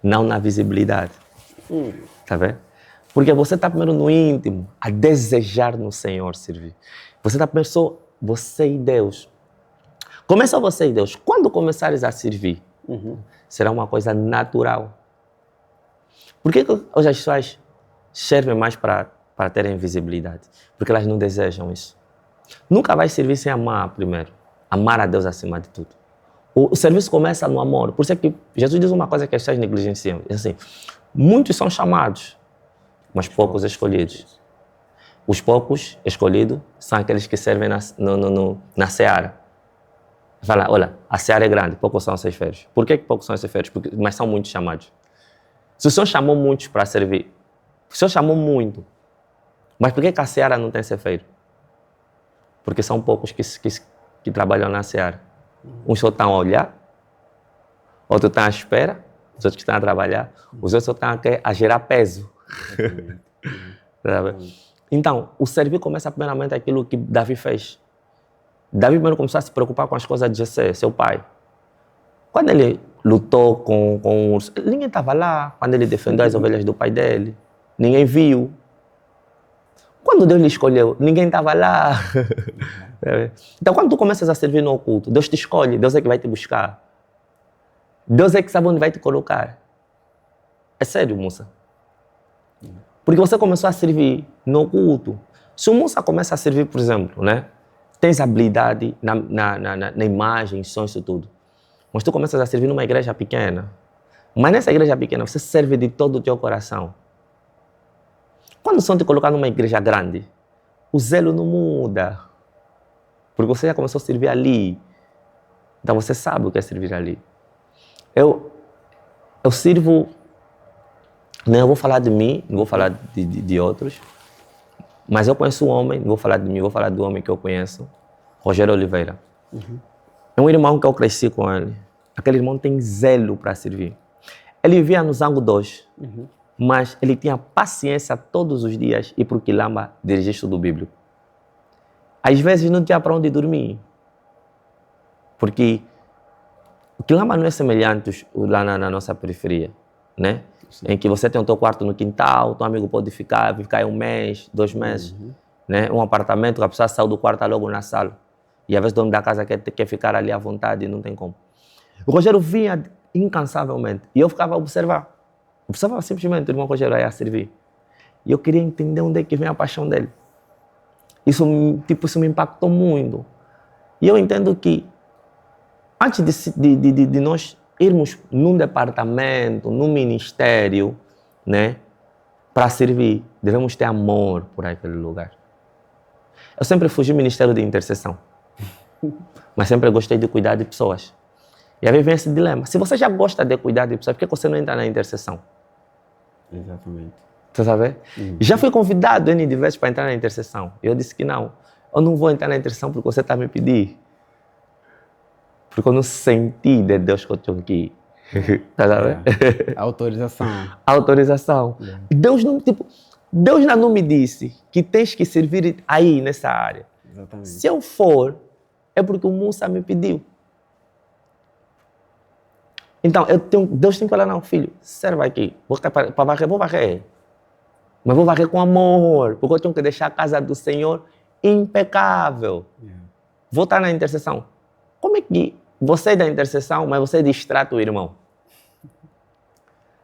não na visibilidade. Tá vendo? Porque você está primeiro no íntimo, a desejar no Senhor servir. Você está primeiro só você e Deus. Começa você e Deus. Quando começares a servir, será uma coisa natural. Por que hoje as pessoas servem mais para terem visibilidade? Porque elas não desejam isso. Nunca vai servir sem amar primeiro. Amar a Deus acima de tudo. O serviço começa no amor. Por isso é que Jesus diz uma coisa que as pessoas negligenciam. É assim, muitos são chamados, mas poucos escolhidos. Os poucos escolhidos são aqueles que servem na seara. Fala, olha, a seara é grande, poucos são os ceifeiros. Por que poucos são os ceifeiros? Mas são muitos chamados. Se o Senhor chamou muitos para servir, o Senhor chamou muito, mas por que a seara não tem ceifeiro? Porque são poucos que trabalham na seara. Uns só estão a olhar, outros estão à espera, os outros que estão a trabalhar, os outros só estão a gerar peso. Então, o servir começa primeiramente aquilo que Davi fez. Davi primeiro começou a se preocupar com as coisas de Jessé, seu pai. Quando ele lutou com o urso, ninguém estava lá. Quando ele defendeu as ovelhas do pai dele, ninguém viu. Quando Deus lhe escolheu, ninguém estava lá. Então, quando tu começas a servir no oculto, Deus te escolhe, Deus é que vai te buscar. Deus é que sabe onde vai te colocar. É sério, moça. Porque você começou a servir no oculto. Se o moça começa a servir, por exemplo, né? Tens habilidade na imagem, som, isso tudo. Mas tu começas a servir numa igreja pequena. Mas nessa igreja pequena, você serve de todo o teu coração. Quando são te colocar numa igreja grande, o zelo não muda. Porque você já começou a servir ali. Então você sabe o que é servir ali. Eu sirvo... Não, eu vou falar de mim, não vou falar de outros. Mas eu conheço um homem, não vou falar de mim, vou falar do homem que eu conheço, Rogério Oliveira. É um irmão que eu cresci com ele. Aquele irmão tem zelo para servir. Ele vivia no Zango 2, mas ele tinha paciência todos os dias ir para o Quilamba dirigir estudo bíblico. Às vezes não tinha para onde dormir, porque o Quilamba não é semelhante lá na nossa periferia, né? Sim. Em que você tem o teu quarto no quintal, teu amigo pode ficar aí 1 mês, 2 meses, né? Um apartamento, a pessoa saiu do quarto logo na sala. E às vezes o dono da casa quer ficar ali à vontade e não tem como. O Rogério vinha incansavelmente e eu ficava a observar. Observava simplesmente o irmão Rogério ia servir. E eu queria entender onde é que vem a paixão dele. Isso me impactou muito. E eu entendo que antes de nós irmos num departamento, num ministério, né, para servir, devemos ter amor por aquele lugar. Eu sempre fugi do ministério de intercessão, mas sempre gostei de cuidar de pessoas. E aí vem esse dilema. Se você já gosta de cuidar de pessoas, por que você não entra na intercessão? Exatamente. Você sabe? Já fui convidado N de vezes para entrar na intercessão. Eu disse que não. Eu não vou entrar na intercessão porque você está a me pedir. Porque eu não senti de Deus que eu tenho que ir. Tá sabendo? Autorização. Autorização. Deus não me disse que tens que servir aí nessa área. Exatamente. Se eu for, é porque o Musa me pediu. Então, Deus tem que falar, não, filho, serve aqui. Para varrer, vou varrer. Mas vou varrer com amor, porque eu tenho que deixar a casa do Senhor impecável. Vou estar na intercessão. Como é que você é da intercessão, mas você distrata o irmão?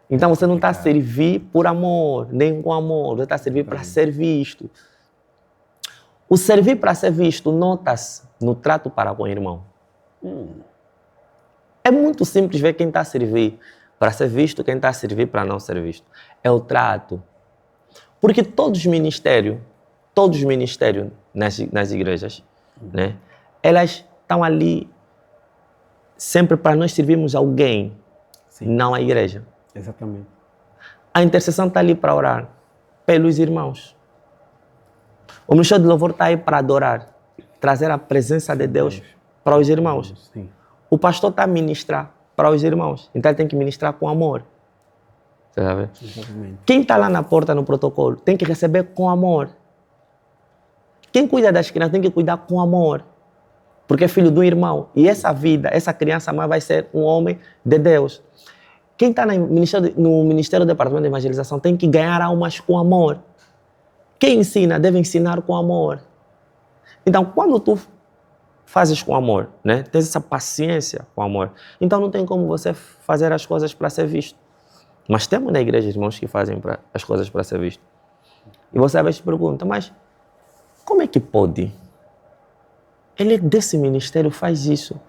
Então você não está a servir por amor, nem com amor. Você está a servir para ser visto. O servir para ser visto nota-se no trato para com o irmão. É muito simples ver quem está a servir para ser visto, quem está a servir para não ser visto. É o trato. Porque todos os ministérios nas igrejas, né, elas estão ali sempre para nós servirmos alguém, Sim. não a igreja. Exatamente. A intercessão está ali para orar pelos irmãos. O ministério de louvor está aí para adorar, trazer a presença de Deus para os irmãos. Sim. O pastor está a ministrar para os irmãos, então ele tem que ministrar com amor. Você sabe? Exatamente. Quem está lá na porta no protocolo tem que receber com amor. Quem cuida das crianças tem que cuidar com amor, porque é filho do irmão. E essa vida, essa criança mais vai ser um homem de Deus. Quem está no Ministério do Departamento de Evangelização tem que ganhar almas com amor. Quem ensina deve ensinar com amor. Então, quando tu fazes com amor, né, tens essa paciência com amor, então não tem como você fazer as coisas para ser visto. Mas temos na igreja irmãos que fazem as coisas para ser visto. E você às vezes pergunta, mas como é que pode? Ele desse ministério faz isso,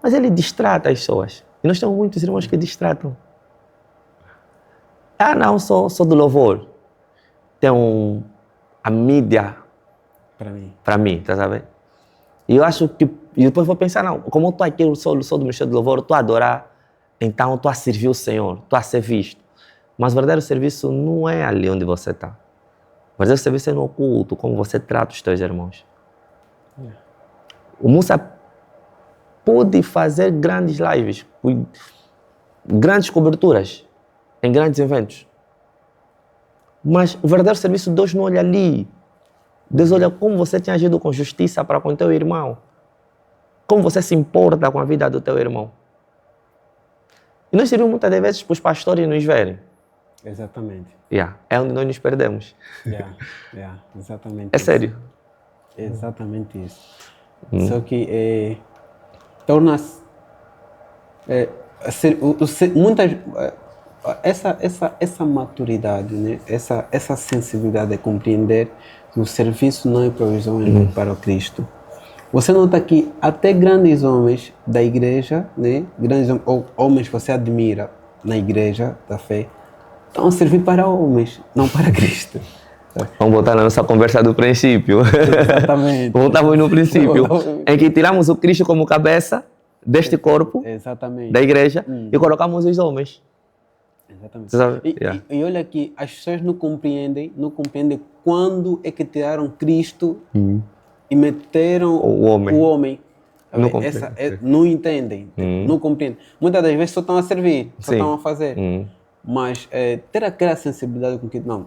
mas ele distrata as pessoas. E nós temos muitos irmãos que distratam. Ah, não, sou do louvor. Tem a mídia para mim, tá sabendo? E eu acho que, e depois vou pensar, não, como eu estou aqui, eu sou do ministério de louvor, eu estou a adorar, então eu estou a servir o Senhor, estou a ser visto. Mas o verdadeiro serviço não é ali onde você está. O verdadeiro serviço é no culto, como você trata os teus irmãos. O Musa pode fazer grandes lives, grandes coberturas, em grandes eventos. Mas o verdadeiro serviço, Deus não olha ali. Deus olha como você tem agido com justiça para com teu irmão. Como você se importa com a vida do teu irmão. E nós servimos muitas vezes para os pastores nos verem. Exatamente. É onde nós nos perdemos. Exatamente. É sério. Exatamente isso. Só que torna-se muitas essa maturidade, né? essa sensibilidade de compreender que o serviço não é para os homens, mas para o Cristo. Você nota que até grandes homens da igreja, né? Grandes homens que você admira na igreja da fé, estão a servir para homens, não para Cristo. Vamos voltar na nossa conversa do princípio. Exatamente. Voltamos no princípio, em que tiramos o Cristo como cabeça deste corpo, exatamente, da igreja, e colocamos os homens. Exatamente. Sabe? E olha que as pessoas não compreendem quando é que tiraram Cristo e meteram o homem. Não entendem, não compreendem. Muitas das vezes só estão a servir, só estão a fazer. Mas ter aquela sensibilidade com que, não,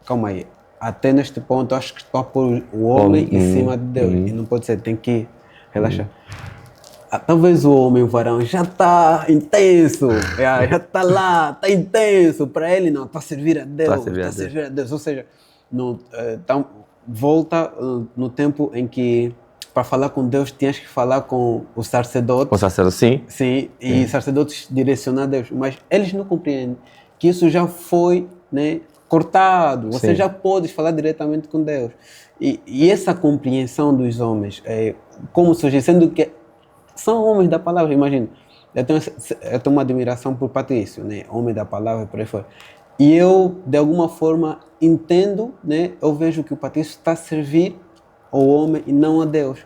calma aí, até neste ponto acho que estou a pôr o homem em cima de Deus. E não pode ser, tem que relaxar. Talvez o homem, o varão, já está intenso, já está lá, está intenso. Para ele, não, está a servir a Deus, está a servir a Deus. Ou seja, volta no tempo em que, para falar com Deus, tinhas que falar com o sacerdote. Com o sacerdote, sim. Sim, e sacerdotes direcionar a Deus. Mas eles não compreendem que isso já foi, né, cortado. Você já pode falar diretamente com Deus. E essa compreensão dos homens, como surgiu, sendo que são homens da palavra, imagina. Eu tenho uma admiração por Patrício, né? Homem da palavra, por aí fora. E eu, de alguma forma, entendo, né? Eu vejo que o Patrício está a servir ao homem e não a Deus.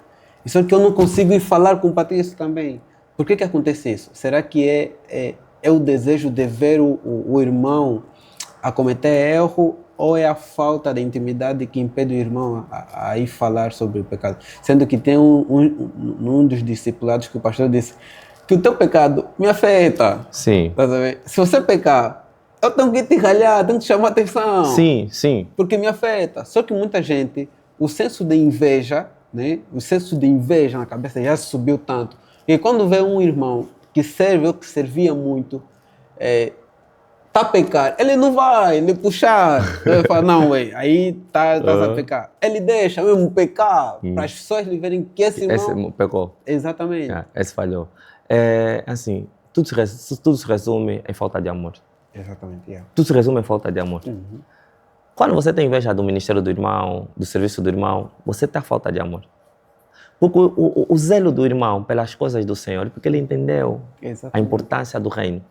E só que eu não consigo ir falar com o Patrício também. Por que acontece isso? Será que é o desejo de ver o irmão a cometer erro, ou é a falta de intimidade que impede o irmão a ir falar sobre o pecado? Sendo que tem um dos discipulados que o pastor disse que o teu pecado me afeta. Sim. Tá sabendo? Se você pecar, eu tenho que te ralhar, tenho que te chamar a atenção. Sim, sim. Porque me afeta. Só que muita gente, o senso de inveja, né? O senso de inveja na cabeça já subiu tanto. E quando vê um irmão que serve ou que servia muito, tá a pecar, ele não vai lhe puxar. Ele fala, não, aí tá a pecar. Ele deixa mesmo pecar, para as pessoas lhe verem que esse irmão... Esse pecou. Exatamente. Esse falhou. Assim, tudo se resume em falta de amor. Exatamente, Tudo se resume em falta de amor. Quando você tem inveja do ministério do irmão, do serviço do irmão, você tem falta de amor. Porque o zelo do irmão pelas coisas do Senhor, porque ele entendeu a importância do reino.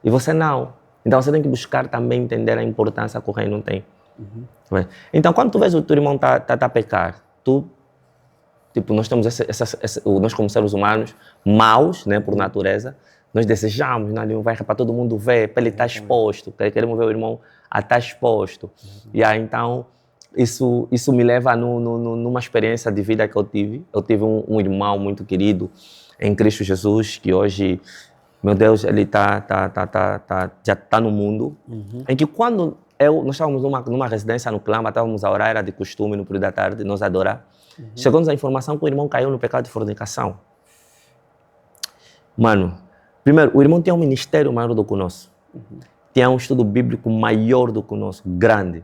E você não. Então você tem que buscar também entender a importância que o reino tem. Então quando tu vês o teu irmão tá a pecar, tu tipo, nós temos nós como seres humanos, maus, né, por natureza, nós desejamos, né, vai para todo mundo ver, para ele estar exposto, queremos ver o irmão a estar exposto. E aí, então, isso me leva numa experiência de vida que eu tive. Eu tive um irmão muito querido em Cristo Jesus, que hoje, meu Deus, ele já está no mundo, em que quando nós estávamos numa residência no Clama, estávamos a orar, era de costume no período da tarde, nós adorar. Chegou-nos a informação que o irmão caiu no pecado de fornicação. Mano, primeiro, o irmão tinha um ministério maior do que o nosso. Tinha um estudo bíblico maior do que o nosso, grande.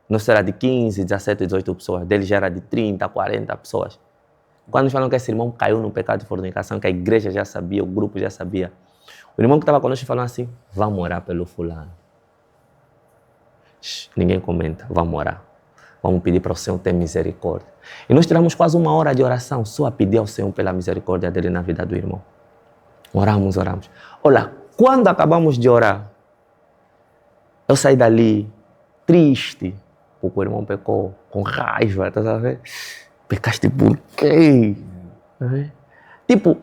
Nosso era de 15, 17, 18 pessoas. Dele já era de 30, 40 pessoas. Quando nos falam que esse irmão caiu no pecado de fornicação, que a igreja já sabia, o grupo já sabia, o irmão que estava conosco falou assim, vamos orar pelo fulano. Ninguém comenta, vamos orar. Vamos pedir para o Senhor ter misericórdia. E nós tiramos quase 1 hora de oração só a pedir ao Senhor pela misericórdia dele na vida do irmão. Oramos. Olha, quando acabamos de orar, eu saí dali triste, porque o irmão pecou, com raiva, tá sabendo? Pecaste por quê? Tipo,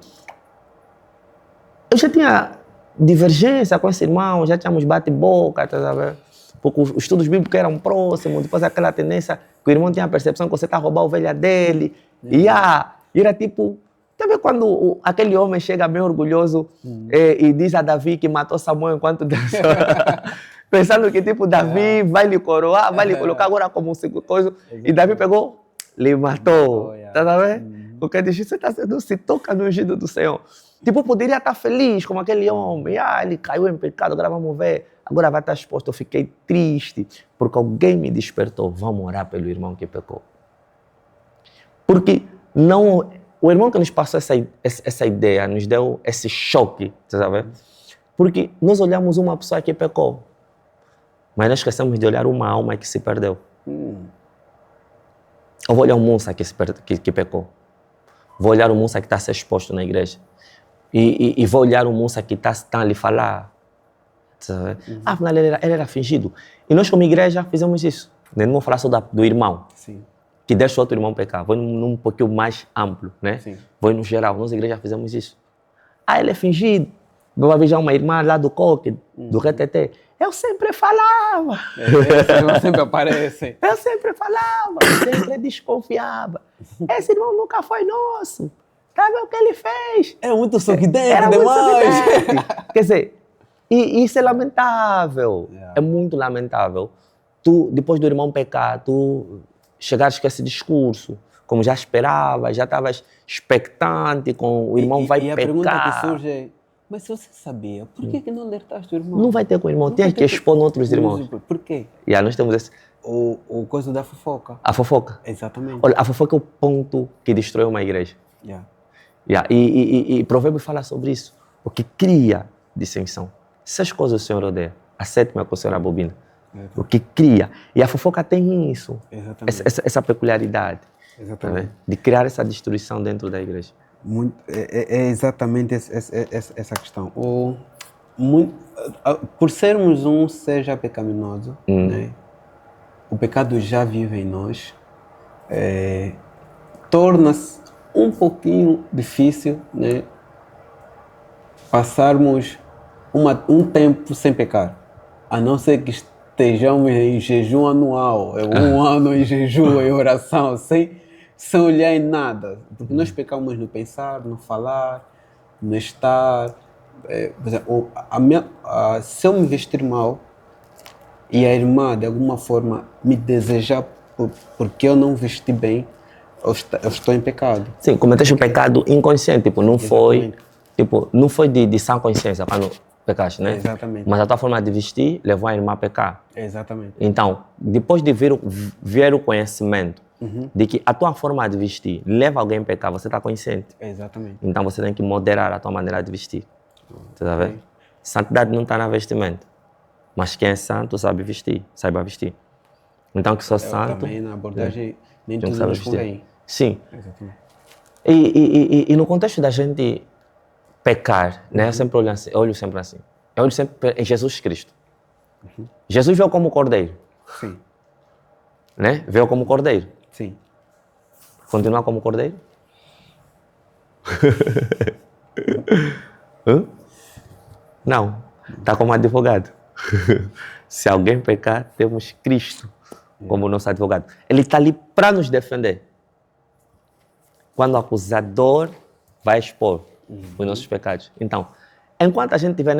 eu já tinha divergência com esse irmão, já tínhamos bate-boca, tá sabendo? Porque os estudos bíblicos eram próximos, depois aquela tendência que o irmão tinha a percepção que você está a roubar a ovelha dele. E era tipo, sabe quando aquele homem chega bem orgulhoso e diz a Davi que matou Samuel enquanto dançou? Pensando que tipo, Davi vai lhe coroar, vai lhe colocar agora como coisa. E Davi pegou, lhe matou. Tá vendo? Porque diz, você está sendo, se toca no ungido do Senhor. Tipo, poderia estar feliz como aquele homem. Ele caiu em pecado, agora vamos ver. Agora vai estar exposto. Eu fiquei triste porque alguém me despertou. Vamos orar pelo irmão que pecou. Porque não, o irmão que nos passou essa ideia, nos deu esse choque, sabe? Porque nós olhamos uma pessoa que pecou, mas nós esquecemos de olhar uma alma que se perdeu. Eu vou olhar um moça que pecou. Vou olhar um moça que está a ser exposto na igreja. E vou olhar um moça que está a lhe falar. Afinal, ele era fingido. E nós, como igreja, fizemos isso. Não vou falar só do irmão. Sim. Que deixa o outro irmão pecar. Vou num pouquinho mais amplo, né? Sim. Vou no geral. Nós, igreja, fizemos isso. Ele é fingido. Vou avisar uma irmã lá do Coque, do RTT. Eu sempre falava. Esse sempre aparece. Eu sempre falava, sempre desconfiava. Esse irmão nunca foi nosso. Sabe o que ele fez? Era muito sorridente demais. Quer dizer, e isso é lamentável. É muito lamentável. Tu, depois do irmão pecar, tu chegares com esse discurso, como já esperava, já estavas expectante com o irmão vai pecar. E a pergunta que surge é, mas se você sabia, por que não alertaste o irmão? Não vai ter com o irmão, tem que expor outros irmãos. Por quê? E aí nós temos esse... O coisa da fofoca. A fofoca. Exatamente. Olha, a fofoca é o ponto que destrói uma igreja. E Provérbio fala sobre isso. O que cria dissensão. 6 coisas o Senhor odeia. A 7ª é que o Senhor abomina. O que cria. E a fofoca tem isso. Essa peculiaridade. Exatamente. De criar essa destruição dentro da igreja. É exatamente essa questão. Por sermos um ser já pecaminoso, né? O pecado já vive em nós, torna-se um pouquinho difícil, né? Passarmos um tempo sem pecar, a não ser que estejamos em jejum anual, 1 ano em jejum, em oração, sem olhar em nada, porque nós pecamos no pensar, no falar, no estar. Por exemplo, se eu me vestir mal e a irmã de alguma forma me desejar porque eu não vesti bem, eu estou em pecado. Sim, cometeste um pecado inconsciente, tipo, não foi de sã consciência quando pecaste, né? Exatamente. Mas a tua forma de vestir levou a irmã a pecar. Exatamente. Então, depois de ver o conhecimento de que a tua forma de vestir leva alguém a pecar, você está consciente. Exatamente. Então você tem que moderar a tua maneira de vestir. Você tá vendo? Santidade não está na vestimenta. Mas quem é santo sabe vestir, saiba vestir. Então que sou santo... Também na abordagem nem tudo nos convém. Sim. Exatamente. E no contexto da gente pecar, né? Eu sempre olho sempre assim. Eu olho sempre em Jesus Cristo. Jesus veio como cordeiro. Sim. Né? Veio como cordeiro. Sim. Continuar como cordeiro? Hã? Não, está como advogado. Se alguém pecar, temos Cristo como nosso advogado. Ele está ali para nos defender. Quando o acusador vai expor os nossos pecados. Então, enquanto a gente estiver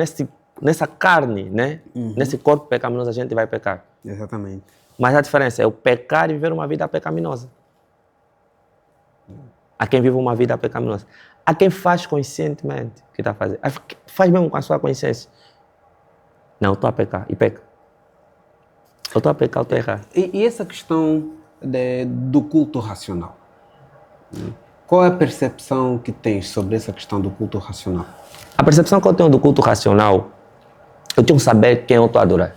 nessa carne, né? Nesse corpo pecaminoso, a gente vai pecar. Exatamente. Mas a diferença é o pecar e viver uma vida pecaminosa. Há quem vive uma vida pecaminosa. Há quem faz conscientemente o que está fazendo. Faz mesmo com a sua consciência. Não, eu estou a pecar. E peca. Eu estou a pecar, eu estou a errar. E essa questão do culto racional? Qual é a percepção que tens sobre essa questão do culto racional? A percepção que eu tenho do culto racional, eu tenho que saber quem eu estou a adorar.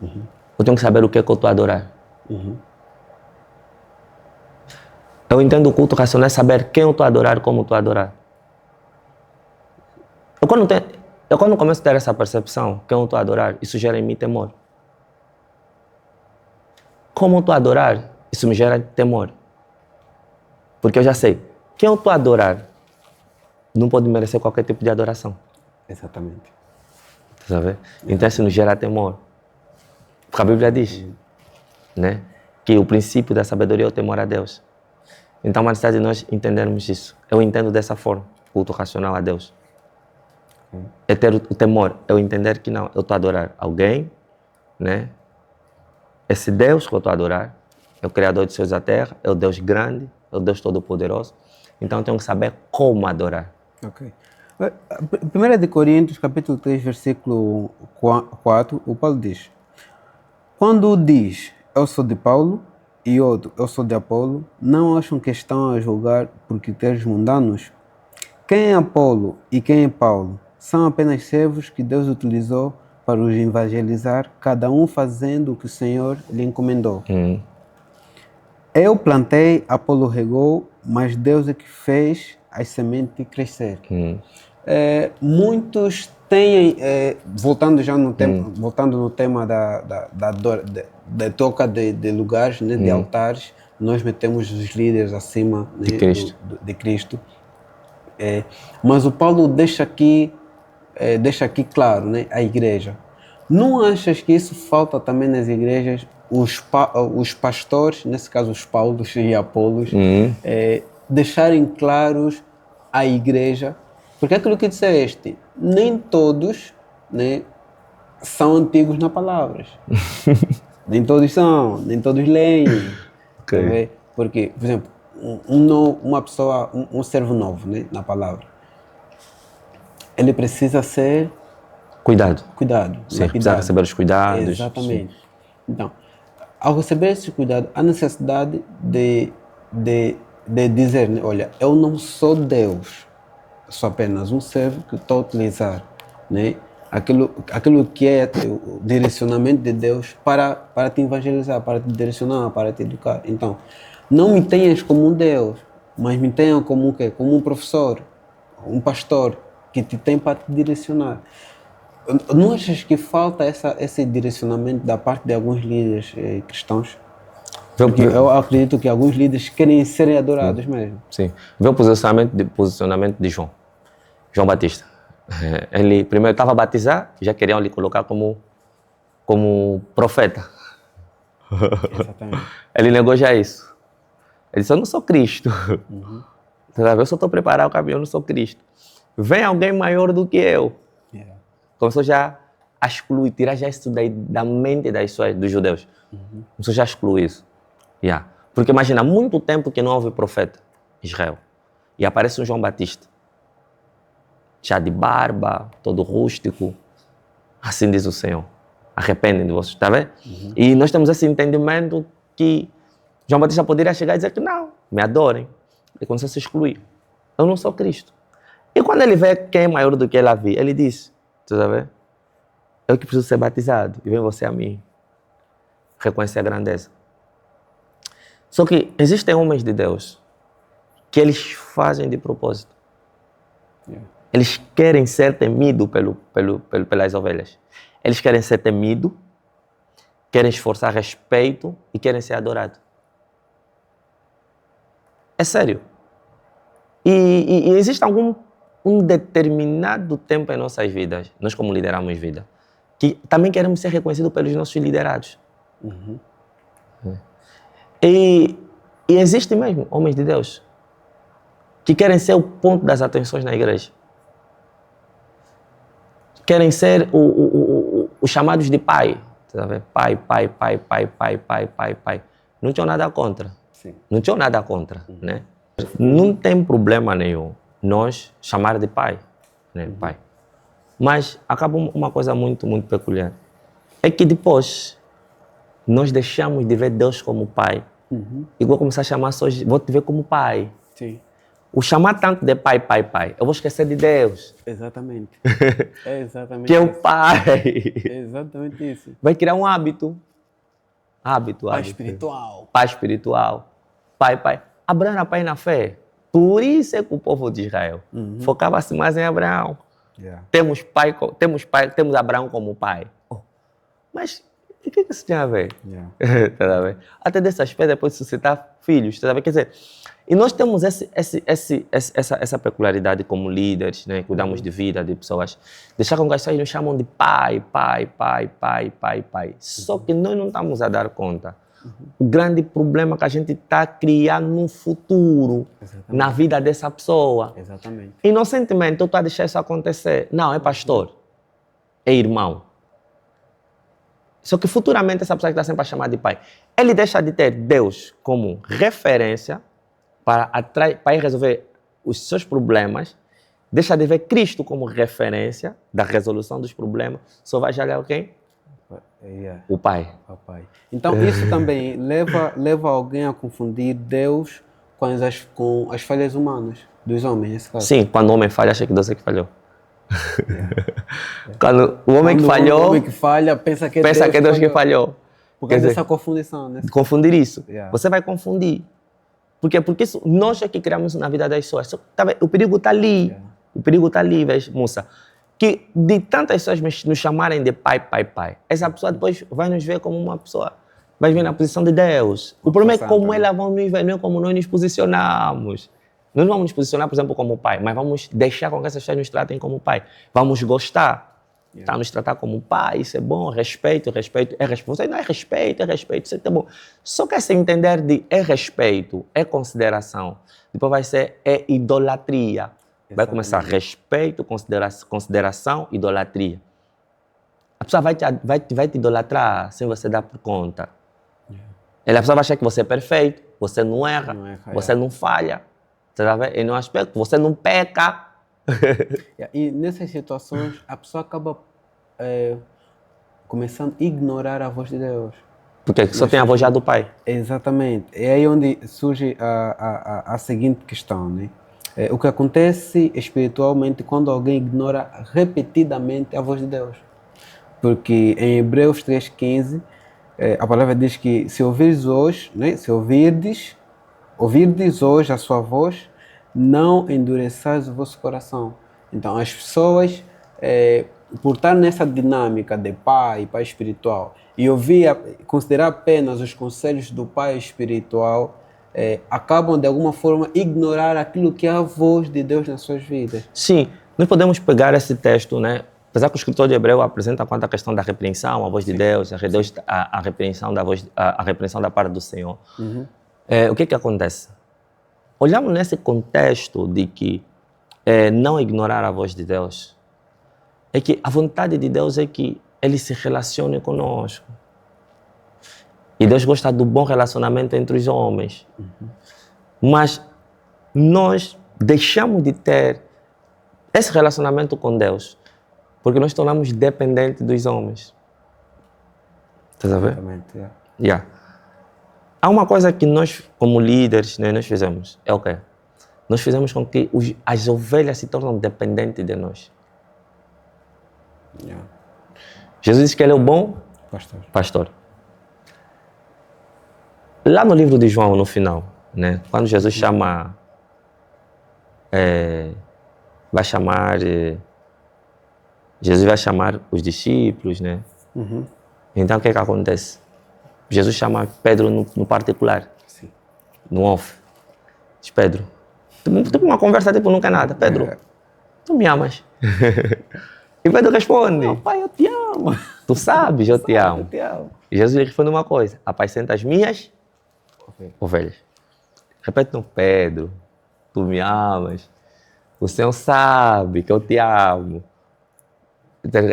Eu tenho que saber o que é que eu estou a adorar. Eu entendo o culto racional é saber quem eu estou a adorar, como eu estou a adorar. Eu quando começo a ter essa percepção, quem eu estou a adorar, isso gera em mim temor. Como eu estou a adorar, isso me gera temor. Porque eu já sei, quem eu estou a adorar não pode merecer qualquer tipo de adoração. Exatamente. Sabe? Então isso nos gera temor. Porque a Bíblia diz, né, que o princípio da sabedoria é o temor a Deus. Então, a necessidade de nós entendermos isso. Eu entendo dessa forma, culto racional a Deus. É ter o temor, eu entender que não, eu estou a adorar alguém, né? Esse Deus que eu estou a adorar é o Criador de céus e da terra, é o Deus grande, é o Deus Todo-Poderoso. Então, eu tenho que saber como adorar. Ok. 1 de Coríntios, capítulo 3, versículo 4, o Paulo diz: quando diz, eu sou de Paulo, e outro, eu sou de Apolo, não acham que estão a julgar por critérios mundanos? Quem é Apolo e quem é Paulo? São apenas servos que Deus utilizou para os evangelizar, cada um fazendo o que o Senhor lhe encomendou. Eu plantei, Apolo regou, mas Deus é que fez as sementes crescer. Muitos têm, voltando no tema da troca de lugares, né, de altares, nós metemos os líderes acima, né, de Cristo. Mas o Paulo deixa aqui claro, né, a igreja. Não achas que isso falta também nas igrejas? Os pastores, nesse caso os Paulos e Apolos, deixarem claros a igreja, porque é aquilo que disseste, nem todos, né, são antigos na palavra. Nem todos são, nem todos leem. Okay. Porque, por exemplo, uma pessoa, um servo novo, né, na palavra, ele precisa ser cuidado. Sim, precisa receber os cuidados. Exatamente. Sim. Então, ao receber esse cuidado, há necessidade de dizer, né, olha, eu não sou Deus, sou apenas um servo que estou a utilizar, né, aquilo que é o direcionamento de Deus para te evangelizar, para te direcionar, para te educar. Então, não me tenhas como um Deus, mas me tenha como como um professor, um pastor que te tem para te direcionar. Não achas que falta esse direcionamento da parte de alguns líderes cristãos? Porque eu acredito que alguns líderes querem serem adorados mesmo. Sim. Vê o posicionamento de João Batista. Ele primeiro estava a batizar, já queriam lhe colocar como profeta. Exatamente. Ele negou já isso. Ele disse, eu não sou Cristo. Eu só estou preparando o caminho, eu não sou Cristo. Vem alguém maior do que eu. Começou já a excluir, tirar já isso da mente dos judeus. Começou já a excluir isso. Porque imagina, há muito tempo que não houve profeta em Israel. E aparece um João Batista. Já de barba, todo rústico. Assim diz o Senhor. Arrependem de vocês, está vendo? E nós temos esse entendimento que João Batista poderia chegar e dizer que não, me adorem. Ele começou a se excluir. Eu não sou Cristo. E quando ele vê quem é maior do que ele havia, ele diz, você está vendo? Eu que preciso ser batizado e vem você a mim. Reconhecer a grandeza. Só que existem homens de Deus que eles fazem de propósito. Eles querem ser temidos pelas ovelhas. Eles querem ser temidos, querem esforçar respeito e querem ser adorados. É sério. E existe um determinado tempo em nossas vidas, nós como lideramos vida, que também queremos ser reconhecidos pelos nossos liderados. E existem mesmo homens de Deus que querem ser o ponto das atenções na igreja. Querem ser os chamados de pai. Pai. Não tinham nada contra. Sim. Não tinham nada contra, né? Não tem problema nenhum nós chamar de pai, né? Pai. Mas acaba uma coisa muito, muito peculiar. É que depois nós deixamos de ver Deus como pai. E vou começar a chamar só, vou te ver como pai. Sim. O chamar tanto de pai, eu vou esquecer de Deus. Exatamente. É exatamente que é o isso. pai. É exatamente isso. Vai criar um hábito. Pai espiritual. Pai espiritual. Pai. Abraão era pai na fé. Por isso é que o povo de Israel focava-se mais em Abraão. Yeah. Temos Abraão como pai. Mas o que isso tem a ver? Yeah. Tá bem? Até desse aspecto, depois de suscitar filhos. Tá bem? Quer dizer, e nós temos essa peculiaridade como líderes, né? Cuidamos de vida, de pessoas. Deixar com que as pessoas nos chamam de pai. Só que nós não estamos a dar conta. O grande problema é que a gente está criando no futuro, na vida dessa pessoa. Exatamente. Inocentemente, eu estou a deixar isso acontecer. Não, é pastor. É irmão. Só que futuramente essa pessoa que está sempre a chamar de pai, ele deixa de ter Deus como referência para ir resolver os seus problemas, deixa de ver Cristo como referência da resolução dos problemas, só vai chegar quem? Yeah. O pai. Papai. Então isso também leva alguém a confundir Deus com as falhas humanas, dos homens, nesse caso. Sim, quando o homem falha, acha que Deus é que falhou. Quando o homem que falhou, o homem que falha, pensa que é Deus que falhou. Por causa dessa confundição. Né? Confundir isso. Yeah. Você vai confundir. Porque isso, nós é que criamos na vida das pessoas. O perigo está ali. Yeah. O perigo está ali, moça. Que de tantas pessoas nos chamarem de pai, essa pessoa depois vai nos ver como uma pessoa, vai ver na posição de Deus. O problema é como elas vão nos ver, não é como nós nos posicionamos. Nós não vamos nos posicionar, por exemplo, como pai, mas vamos deixar com que essas pessoas nos tratem como pai. Vamos gostar. Yeah. Tá, nos tratar como pai, isso é bom, respeito. Você não é respeito, isso é bom. Só que se entender de respeito, consideração, depois vai ser idolatria. Vai começar respeito, consideração, idolatria. A pessoa vai te idolatrar sem você dar por conta. Yeah. A pessoa vai achar que você é perfeito, você não erra, você não falha. Você vai ver? E no aspecto, você não peca. Yeah. E nessas situações, a pessoa acaba começando a ignorar a voz de Deus. Porque só tem a voz já do Pai. Exatamente. É aí onde surge a seguinte questão, né? O que acontece espiritualmente quando alguém ignora repetidamente a voz de Deus. Porque em Hebreus 3,15, a palavra diz que se ouvirdes hoje, né, ouvirdes hoje a sua voz, não endureçais o vosso coração. Então as pessoas, por estar nessa dinâmica de pai espiritual, e considerar apenas os conselhos do pai espiritual, acabam de alguma forma ignorar aquilo que é a voz de Deus nas suas vidas. Sim, nós podemos pegar esse texto, né? Apesar que o escritor de Hebreu apresenta quanto à questão da repreensão, a voz de Deus, a repreensão da voz, a repreensão da parte do Senhor. O que acontece? Olhamos nesse contexto de que não ignorar a voz de Deus, é que a vontade de Deus é que Ele se relacione conosco. E Deus gosta do bom relacionamento entre os homens. Mas nós deixamos de ter esse relacionamento com Deus porque nós tornamos dependentes dos homens. Estás a ver? Exatamente, Yeah. Há uma coisa que nós, como líderes, né, nós fizemos. É o quê? Nós fizemos com que as ovelhas se tornem dependentes de nós. Yeah. Jesus disse que Ele é o bom pastor. Lá no livro de João, no final, né, quando Jesus chama, Jesus vai chamar os discípulos, né? Então o que acontece? Jesus chama Pedro no particular, no off. Diz, Pedro, tipo uma conversa, tipo, não quer nada. Pedro, tu me amas? E Pedro responde, Não, pai, eu te amo. tu sabes, eu te amo. Eu te amo. E Jesus lhe responde uma coisa, apacenta as minhas ovelhas. Repete no Pedro, tu me amas, o Senhor sabe que eu te amo.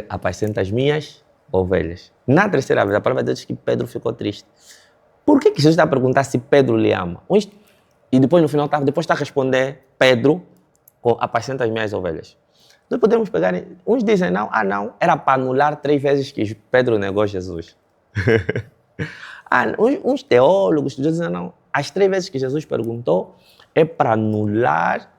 Apacenta as minhas ovelhas. Na terceira vez, a palavra de Deus diz que Pedro ficou triste. Por que Jesus está a perguntar se Pedro lhe ama? E depois no final, depois está a responder, Pedro, apacenta as minhas ovelhas. Nós podemos pegar, uns dizem não, era para anular 3 vezes que Pedro negou Jesus. Uns teólogos dizem não, as 3 vezes que Jesus perguntou é para anular,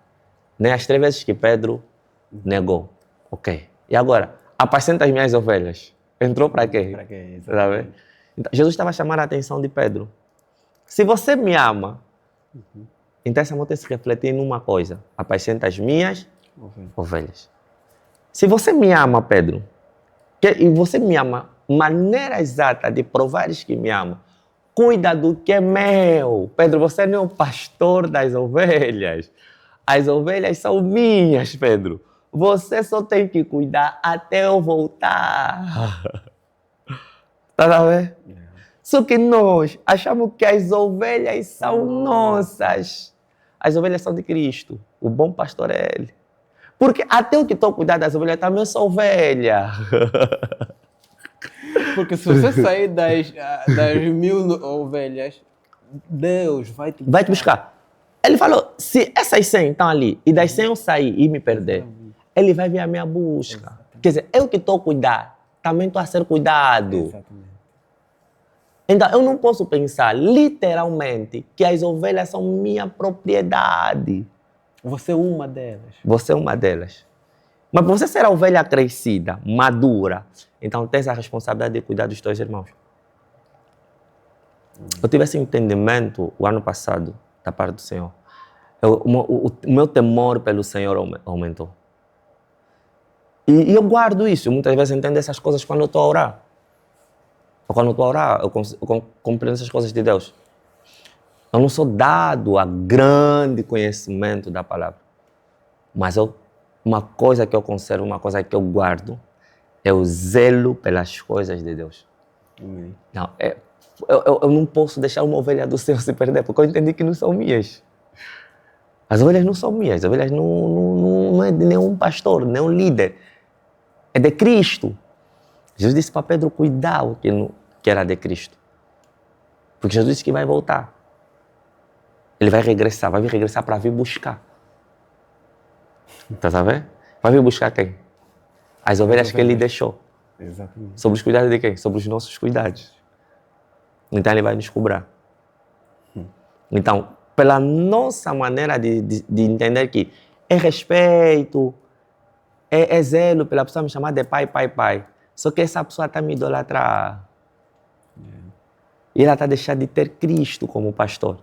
né, as 3 vezes que Pedro negou. Ok. E agora, apacenta as minhas ovelhas. Entrou para quê? Para quê? Sabe? Então, Jesus estava a chamar a atenção de Pedro. Se você me ama, então esse amor tem que se refletir numa coisa. Apacenta as minhas ovelhas. Se você me ama, Pedro, e você me ama, maneira exata de provares que me ama, cuida do que é meu. Pedro, você não é o pastor das ovelhas. As ovelhas são minhas, Pedro. Você só tem que cuidar até eu voltar. Tá vendo? Só que nós achamos que as ovelhas são nossas. As ovelhas são de Cristo. O bom pastor é Ele. Porque até eu que estou cuidando das ovelhas também sou ovelha. Porque se você sair das 1000 ovelhas, Deus vai te buscar. Vai te buscar. Ele falou, se essas 100 estão ali e das 100 eu sair e me perder, Ele vai vir à minha busca. Exatamente. Quer dizer, eu que estou a cuidar, também estou a ser cuidado. Exatamente. Então, eu não posso pensar literalmente que as ovelhas são minha propriedade. Você é uma delas. Você é uma delas. Mas para você ser a ovelha crescida, madura, então tens a responsabilidade de cuidar dos teus irmãos. Eu tive esse entendimento o ano passado, da parte do Senhor. O meu temor pelo Senhor aumentou. E eu guardo isso. Muitas vezes entendo essas coisas quando eu estou a orar. Ou quando eu estou a orar, eu compreendo essas coisas de Deus. Eu não sou dado a grande conhecimento da palavra. Mas uma coisa que eu conservo, uma coisa que eu guardo, é o zelo pelas coisas de Deus. Amém. Não, eu não posso deixar uma ovelha do Senhor se perder, porque eu entendi que não são minhas. As ovelhas não são minhas, as ovelhas não é de nenhum pastor, nenhum líder. É de Cristo. Jesus disse para Pedro cuidar o que era de Cristo. Porque Jesus disse que vai voltar. Ele vai vir regressar para vir buscar. Tá sabendo? Vai vir buscar quem? As ovelhas que ele deixou. Exatamente. Sobre os cuidados de quem? Sobre os nossos cuidados. Então ele vai nos cobrar. Então, pela nossa maneira de entender que é respeito, é zelo pela pessoa me chamar de pai. Só que essa pessoa está me idolatrando. E ela está deixando de ter Cristo como pastor.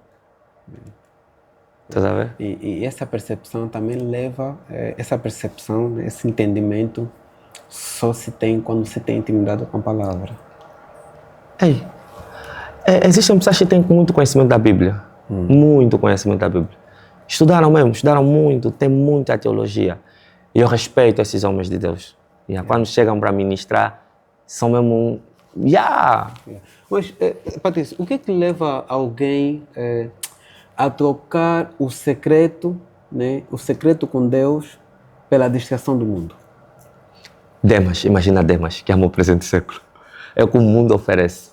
Tá sabendo? E essa percepção também leva, essa percepção, esse entendimento, só se tem quando se tem intimidade com a palavra. Existem pessoas que têm muito conhecimento da Bíblia. Muito conhecimento da Bíblia. Estudaram muito, tem muita teologia. E eu respeito esses homens de Deus. Quando chegam para ministrar, são mesmo... Mas, Patrícia, o que é que leva alguém a trocar o secreto, né, o secreto com Deus, pela distração do mundo? Demas, imagina Demas, que amou o presente século. É o que o mundo oferece.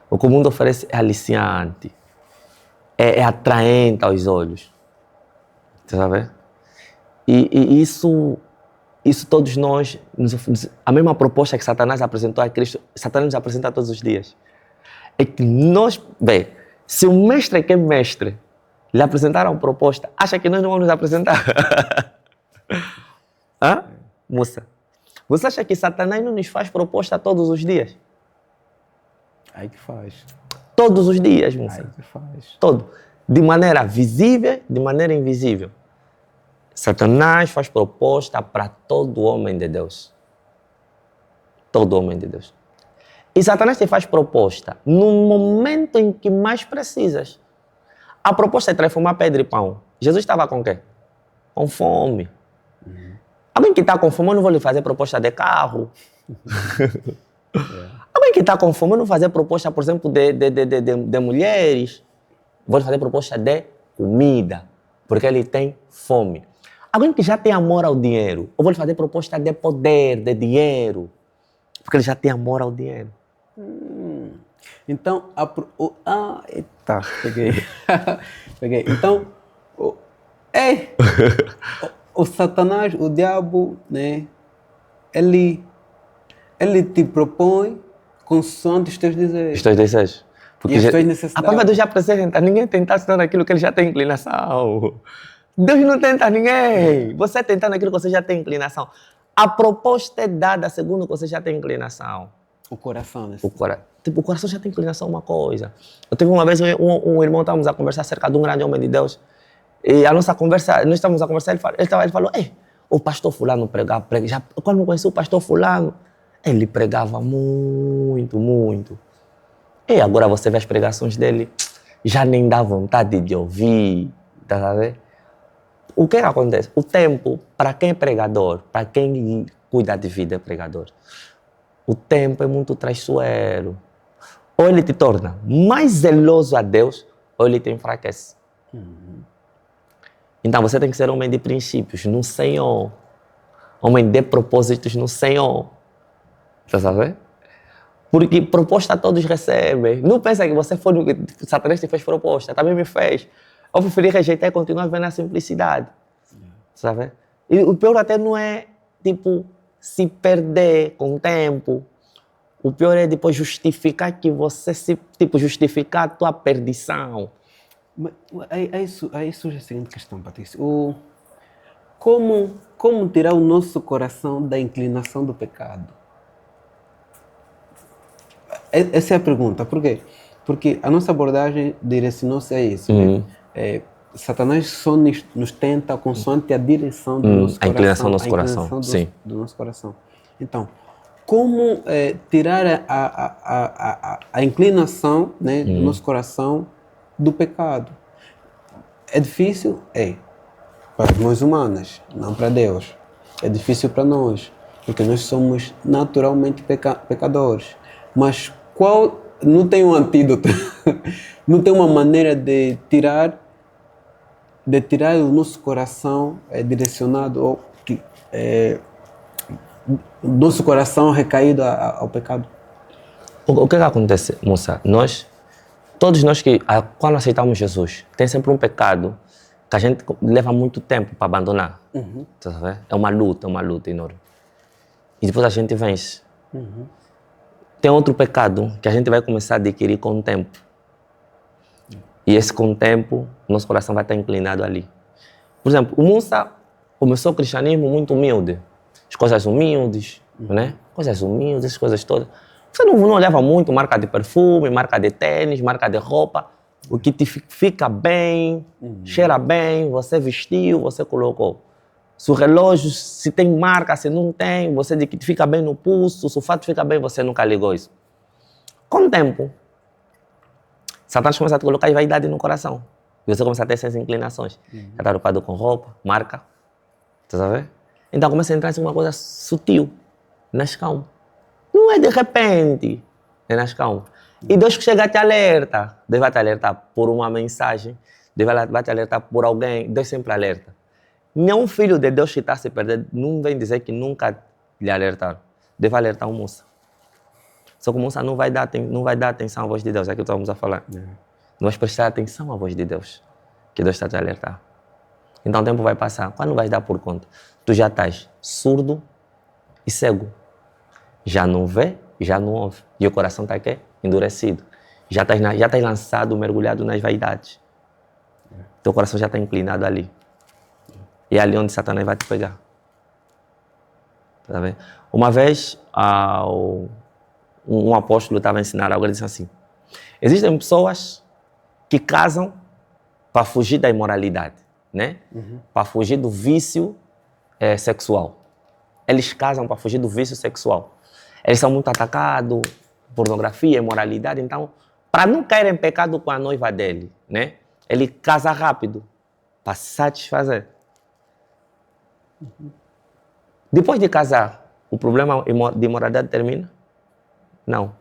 O que o mundo oferece é aliciante, é atraente aos olhos. Você sabe? E isso todos nós, a mesma proposta que Satanás apresentou a Cristo, Satanás nos apresenta todos os dias. É que nós, se o mestre que é mestre lhe apresentar uma proposta, acha que nós não vamos nos apresentar? Hã? Moça, você acha que Satanás não nos faz proposta todos os dias? Aí que faz. Todos os dias, moça. Aí que faz. Todo. De maneira visível, de maneira invisível. Satanás faz proposta para todo homem de Deus. Todo homem de Deus. E Satanás te faz proposta no momento em que mais precisas. A proposta é transformar pedra em pão. Jesus estava com o quê? Com fome. Alguém que está com fome, eu não vou lhe fazer proposta de carro. Alguém que está com fome, eu não vou fazer proposta, por exemplo, de mulheres. Vou lhe fazer proposta de comida, porque ele tem fome. Alguém que já tem amor ao dinheiro, eu vou lhe fazer proposta de poder, de dinheiro, porque ele já tem amor ao dinheiro. Então, eita, peguei. Peguei. Então, o Satanás, o diabo, né? Ele te propõe consoante os teus desejos. Os teus desejos. Porque as tuas necessidades. A palavra de Deus já apresenta, ninguém tentar se naquilo que ele já tem inclinação. Deus não tenta ninguém. Você tentar naquilo que você já tem inclinação. A proposta é dada segundo que você já tem inclinação. O coração, né? O coração já tem inclinação a uma coisa. Eu tive uma vez um irmão, estávamos a conversar acerca de um grande homem de Deus. E a nossa conversa, nós estávamos a conversar, ele falou, o pastor fulano pregava. Quando eu conheci o pastor fulano, ele pregava muito, muito. E agora você vê as pregações dele, já nem dá vontade de ouvir, tá a ver? O que acontece? O tempo, para quem é pregador, para quem cuida de vida é pregador, o tempo é muito traiçoeiro. Ou ele te torna mais zeloso a Deus, ou ele te enfraquece. Então você tem que ser homem de princípios no Senhor. Homem de propósitos no Senhor. Você sabe? Porque proposta todos recebem. Não pensa que você foi Satanás te fez proposta, também me fez. Eu preferi rejeitar e continuar vivendo na simplicidade. Sabe? E o pior até não é, se perder com o tempo. O pior é depois justificar que você justificar a tua perdição. Aí surge a seguinte questão, Patrícia. Como tirar o nosso coração da inclinação do pecado? Essa é a pergunta. Por quê? Porque a nossa abordagem direcionou-se a isso. Né? Satanás só nos tenta consoante a direção do nosso coração. A inclinação do nosso coração, sim. Do nosso coração. Então, como tirar a inclinação, né, do nosso coração do pecado? É difícil? Para as mãos humanas, não para Deus. É difícil para nós, porque nós somos naturalmente pecadores. Mas não tem um antídoto, não tem uma maneira de tirar o nosso coração direcionado, nosso coração recaído ao pecado. O que acontece, moça? Todos nós quando aceitamos Jesus, tem sempre um pecado que a gente leva muito tempo para abandonar. Tá vendo? É uma luta enorme. E depois a gente vence. Tem outro pecado que a gente vai começar a adquirir com o tempo. E esse com o tempo, nosso coração vai estar inclinado ali. Por exemplo, o Musa começou o cristianismo muito humilde. As coisas humildes, né? Coisas humildes, essas coisas todas. Você não olhava muito marca de perfume, marca de tênis, marca de roupa. O que te fica bem, cheira bem, você vestiu, você colocou. Se o relógio, se tem marca, se não tem, você diz que te fica bem no pulso, se o fato fica bem, você nunca ligou isso. Com o tempo, Satanás começa a te colocar vaidade no coração. E você começa a ter essas inclinações. Já está preocupado com roupa, marca. Tá sabendo? Então começa a entrar em uma coisa sutil, nas calmas. Não é de repente, é nas calmas. E Deus que chega te alerta. Deus vai te alertar por uma mensagem, Deus vai te alertar por alguém, Deus sempre alerta. Nenhum filho de Deus que está se perdendo não vem dizer que nunca lhe alertaram. Deus vai alertar um moça. Só que o moça não vai dar atenção à voz de Deus, é aquilo que estamos a falar. Não vais prestar atenção à voz de Deus, que Deus está a te alertar. Então o tempo vai passar. Quando vais dar por conta? Tu já estás surdo e cego. Já não vê, já não ouve. E o coração está aqui, endurecido. Já estás lançado, mergulhado nas vaidades. Teu coração já está inclinado ali. E é ali onde Satanás vai te pegar. Tá vendo? Uma vez, um apóstolo estava a ensinar algo, ele disse assim: existem pessoas que casam para fugir da imoralidade, né? Para fugir do vício sexual. Eles casam para fugir do vício sexual. Eles são muito atacados, pornografia, imoralidade, então, para não cair em pecado com a noiva dele, né? Ele casa rápido para satisfazer. Depois de casar, o problema de imoralidade termina? Não.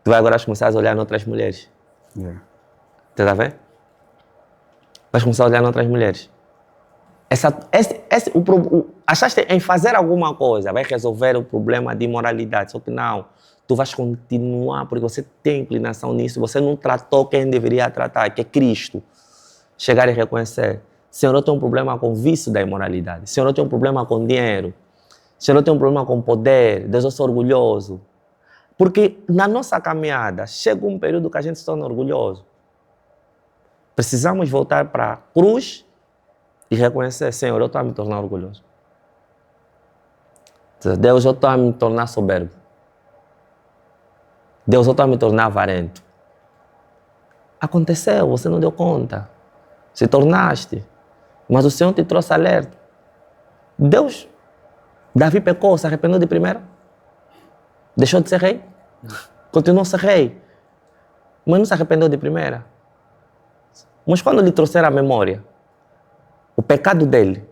Tu vai agora começar a olhar em outras mulheres. Tá vendo? Vais começar a olhar em outras mulheres. Achaste em fazer alguma coisa, vai resolver o problema de imoralidade, só que não. Tu vais continuar, porque você tem inclinação nisso, você não tratou quem deveria tratar, que é Cristo. Chegar e reconhecer, Senhor, eu tenho um problema com o vício da imoralidade. Senhor, eu tenho um problema com dinheiro. Senhor, eu tenho um problema com poder. Deus, eu sou orgulhoso. Porque na nossa caminhada, chega um período que a gente se torna orgulhoso. Precisamos voltar para a cruz e reconhecer, Senhor, eu estou a me tornar orgulhoso. Deus, eu estou a me tornar soberbo. Deus, eu estou a me tornar avarento. Aconteceu, você não deu conta. Se tornaste. Mas o Senhor te trouxe alerta. Deus, Davi pecou, se arrependeu de primeira? Deixou de ser rei? Continuou a ser rei. Mas não se arrependeu de primeira. Mas quando lhe trouxeram a memória, o pecado dele,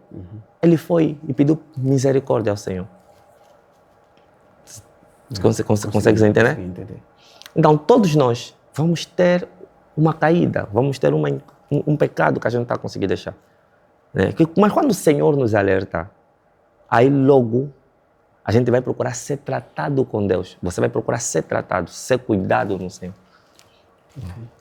ele foi e pediu misericórdia ao Senhor. Consegues entender? Então, todos nós vamos ter uma caída, vamos ter um pecado que a gente não está conseguindo deixar. Né? Mas quando o Senhor nos alerta, aí logo a gente vai procurar ser tratado com Deus. Você vai procurar ser tratado, ser cuidado no Senhor.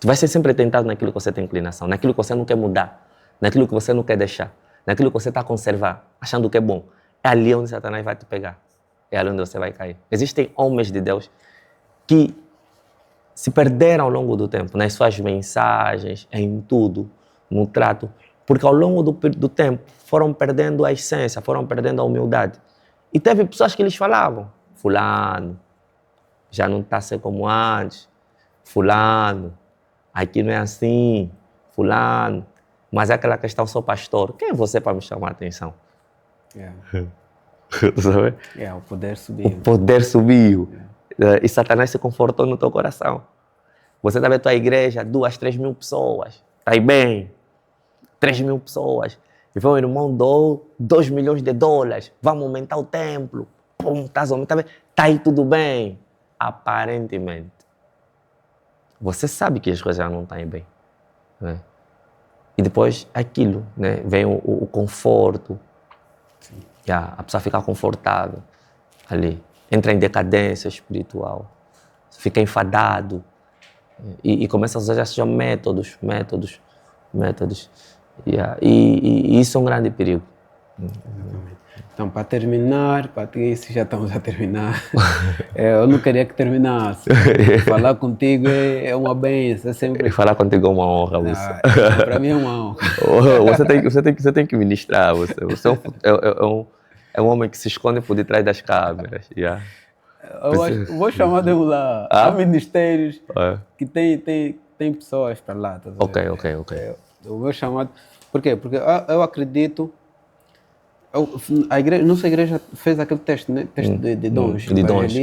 Tu vai ser sempre tentado naquilo que você tem inclinação, naquilo que você não quer mudar, naquilo que você não quer deixar, naquilo que você está a conservar, achando que é bom. É ali onde Satanás vai te pegar. É ali onde você vai cair. Existem homens de Deus que se perderam ao longo do tempo, nas suas mensagens, em tudo, no trato, porque ao longo do tempo foram perdendo a essência, foram perdendo a humildade. E teve pessoas que lhes falavam, fulano, já não está assim como antes, fulano, aqui não é assim, fulano, mas é aquela questão, sou pastor, quem é você para me chamar a atenção? O poder subiu. O poder subiu. E Satanás se confortou no teu coração. Você está vendo a tua igreja, 2, 3 mil pessoas. Está aí bem. 3 mil pessoas. E vem o irmão, dou 2 milhões de dólares. Vamos aumentar o templo. Pum, tá aí tudo bem. Aparentemente. Você sabe que as coisas não estão bem. Né? E depois aquilo, né? Vem o conforto. A pessoa fica confortável ali. Entra em decadência espiritual. Fica enfadado. E começa a usar já métodos. E isso é um grande perigo. Exatamente. Então, para terminar, Patrícia, já estamos a terminar. Eu não queria que terminasse. Falar contigo é uma benção. Sempre... Falar contigo é uma honra. Para mim é uma honra. Você tem que ministrar. Você é um homem que se esconde por detrás das câmeras. Eu vou chamar de lá. Há ministérios que tem pessoas para lá. Tá Ok. Eu vou chamar... Por quê? Porque eu acredito... A igreja, nossa igreja fez aquele teste, né? Teste de dons. De dons.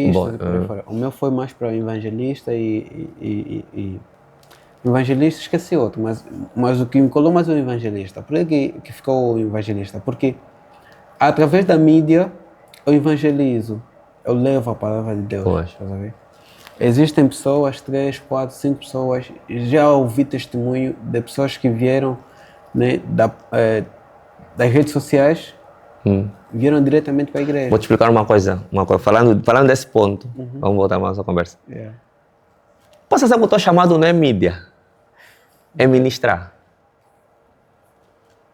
O meu foi mais para o evangelista e evangelista, esqueci outro, mas o que me colou mais é o evangelista. Por que ficou o evangelista? Porque através da mídia eu evangelizo, eu levo a palavra de Deus. Tá vendo? Existem pessoas, 3, 4, 5 pessoas, já ouvi testemunho de pessoas que vieram, né, das redes sociais, vieram diretamente para a igreja. Vou te explicar uma coisa. Falando desse ponto, vamos voltar mais à conversa. Posso dizer que o teu chamado não é mídia, é ministrar.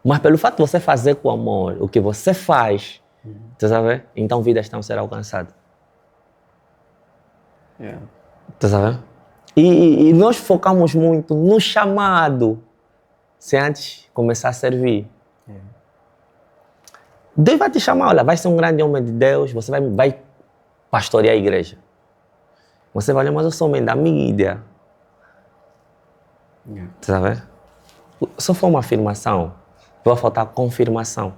Mas pelo fato de você fazer com amor o que você faz, você sabe? Então vidas estão a ser alcançadas. Você sabe? E nós focamos muito no chamado, sem antes começar a servir. Deus vai te chamar, olha, vai ser um grande homem de Deus, você vai pastorear a igreja. Você vai olhar, mas eu sou homem da mídia. Você sabe? Só for uma afirmação, vai faltar confirmação.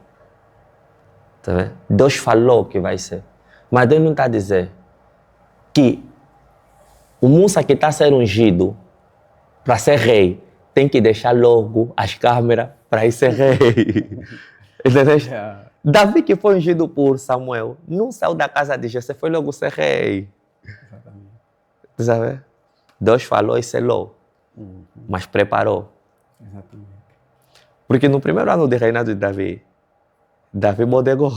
Tá vendo? Deus falou que vai ser. Mas Deus não está a dizer que o Musa que está a ser ungido para ser rei tem que deixar logo as câmeras para ir ser rei. Entendeu? Davi, que foi ungido por Samuel, não saiu da casa de Jessé, foi logo ser rei. Exatamente. Sabe? Deus falou e selou, mas preparou. Exatamente. Porque no primeiro ano de reinado de Davi bodegou.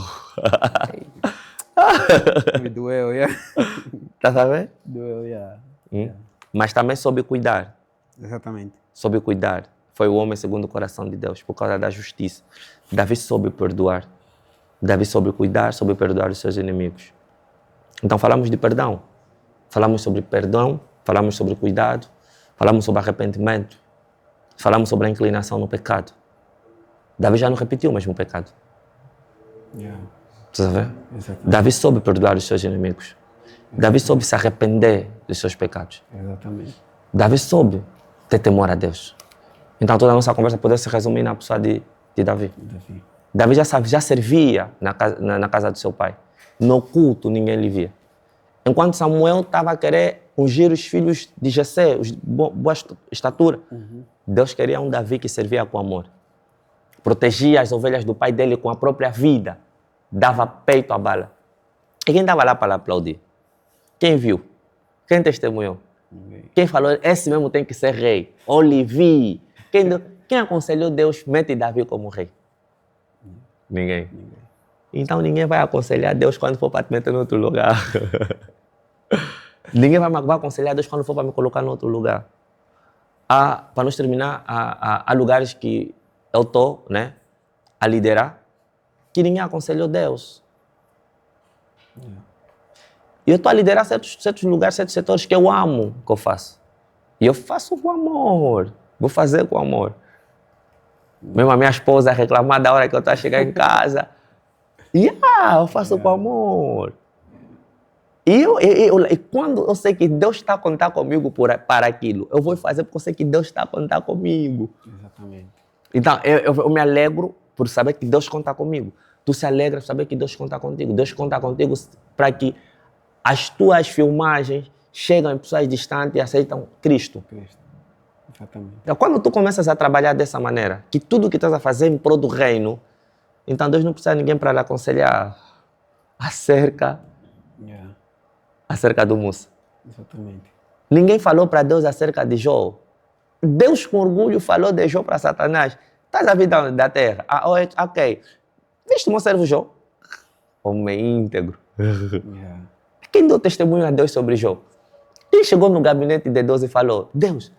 Me doeu, yeah. Tá sabendo? Doeu, yeah. Mas também soube cuidar. Exatamente. Soube cuidar. Foi o homem segundo o coração de Deus, por causa da justiça. Davi soube perdoar. Davi soube cuidar, soube perdoar os seus inimigos. Então falamos de perdão. Falamos sobre perdão, falamos sobre cuidado, falamos sobre arrependimento, falamos sobre a inclinação no pecado. Davi já não repetiu o mesmo pecado. Yeah. Você vê? Exatamente. Davi soube perdoar os seus inimigos. Davi soube se arrepender dos seus pecados. Exatamente. Davi soube ter temor a Deus. Então toda a nossa conversa pode se resumir na pessoa de Davi. Davi já servia na casa do seu pai. No culto ninguém lhe via. Enquanto Samuel estava a querer ungir os filhos de Jessé, os de boa estatura, Deus queria um Davi que servia com amor. Protegia as ovelhas do pai dele com a própria vida. Dava peito à bala. E quem estava lá para aplaudir? Quem viu? Quem testemunhou? Quem falou, esse mesmo tem que ser rei? Olivi. Quem aconselhou Deus, mete Davi como rei? Ninguém. Então ninguém vai aconselhar Deus quando for para te meter em outro lugar. Ninguém vai aconselhar Deus quando for para me colocar em outro lugar. Para nós terminar, há lugares que eu estou, né, a liderar, que ninguém aconselhou Deus. E eu estou a liderar certos lugares, certos setores que eu amo, que eu faço. E eu faço com amor. Vou fazer com amor. Mesmo a minha esposa reclamar da hora que eu estou a chegar em casa. Eu faço com amor. E quando eu sei que Deus está a contar comigo para aquilo, eu vou fazer porque eu sei que Deus está a contar comigo. Exatamente. Então, eu me alegro por saber que Deus conta comigo. Tu se alegra por saber que Deus conta contigo. Deus conta contigo para que as tuas filmagens chegam em pessoas distantes e aceitam Cristo. Exatamente. Então, quando tu começas a trabalhar dessa maneira, que tudo que estás a fazer em prol do reino, então Deus não precisa de ninguém para lhe aconselhar acerca do moço. Exatamente. Ninguém falou para Deus acerca de Jó. Deus com orgulho falou de Jó para Satanás. Estás a vir da terra? Ok. Viste o meu servo Jó? Homem íntegro. Quem deu testemunho a Deus sobre Jó? Quem chegou no gabinete de Deus e falou, Deus,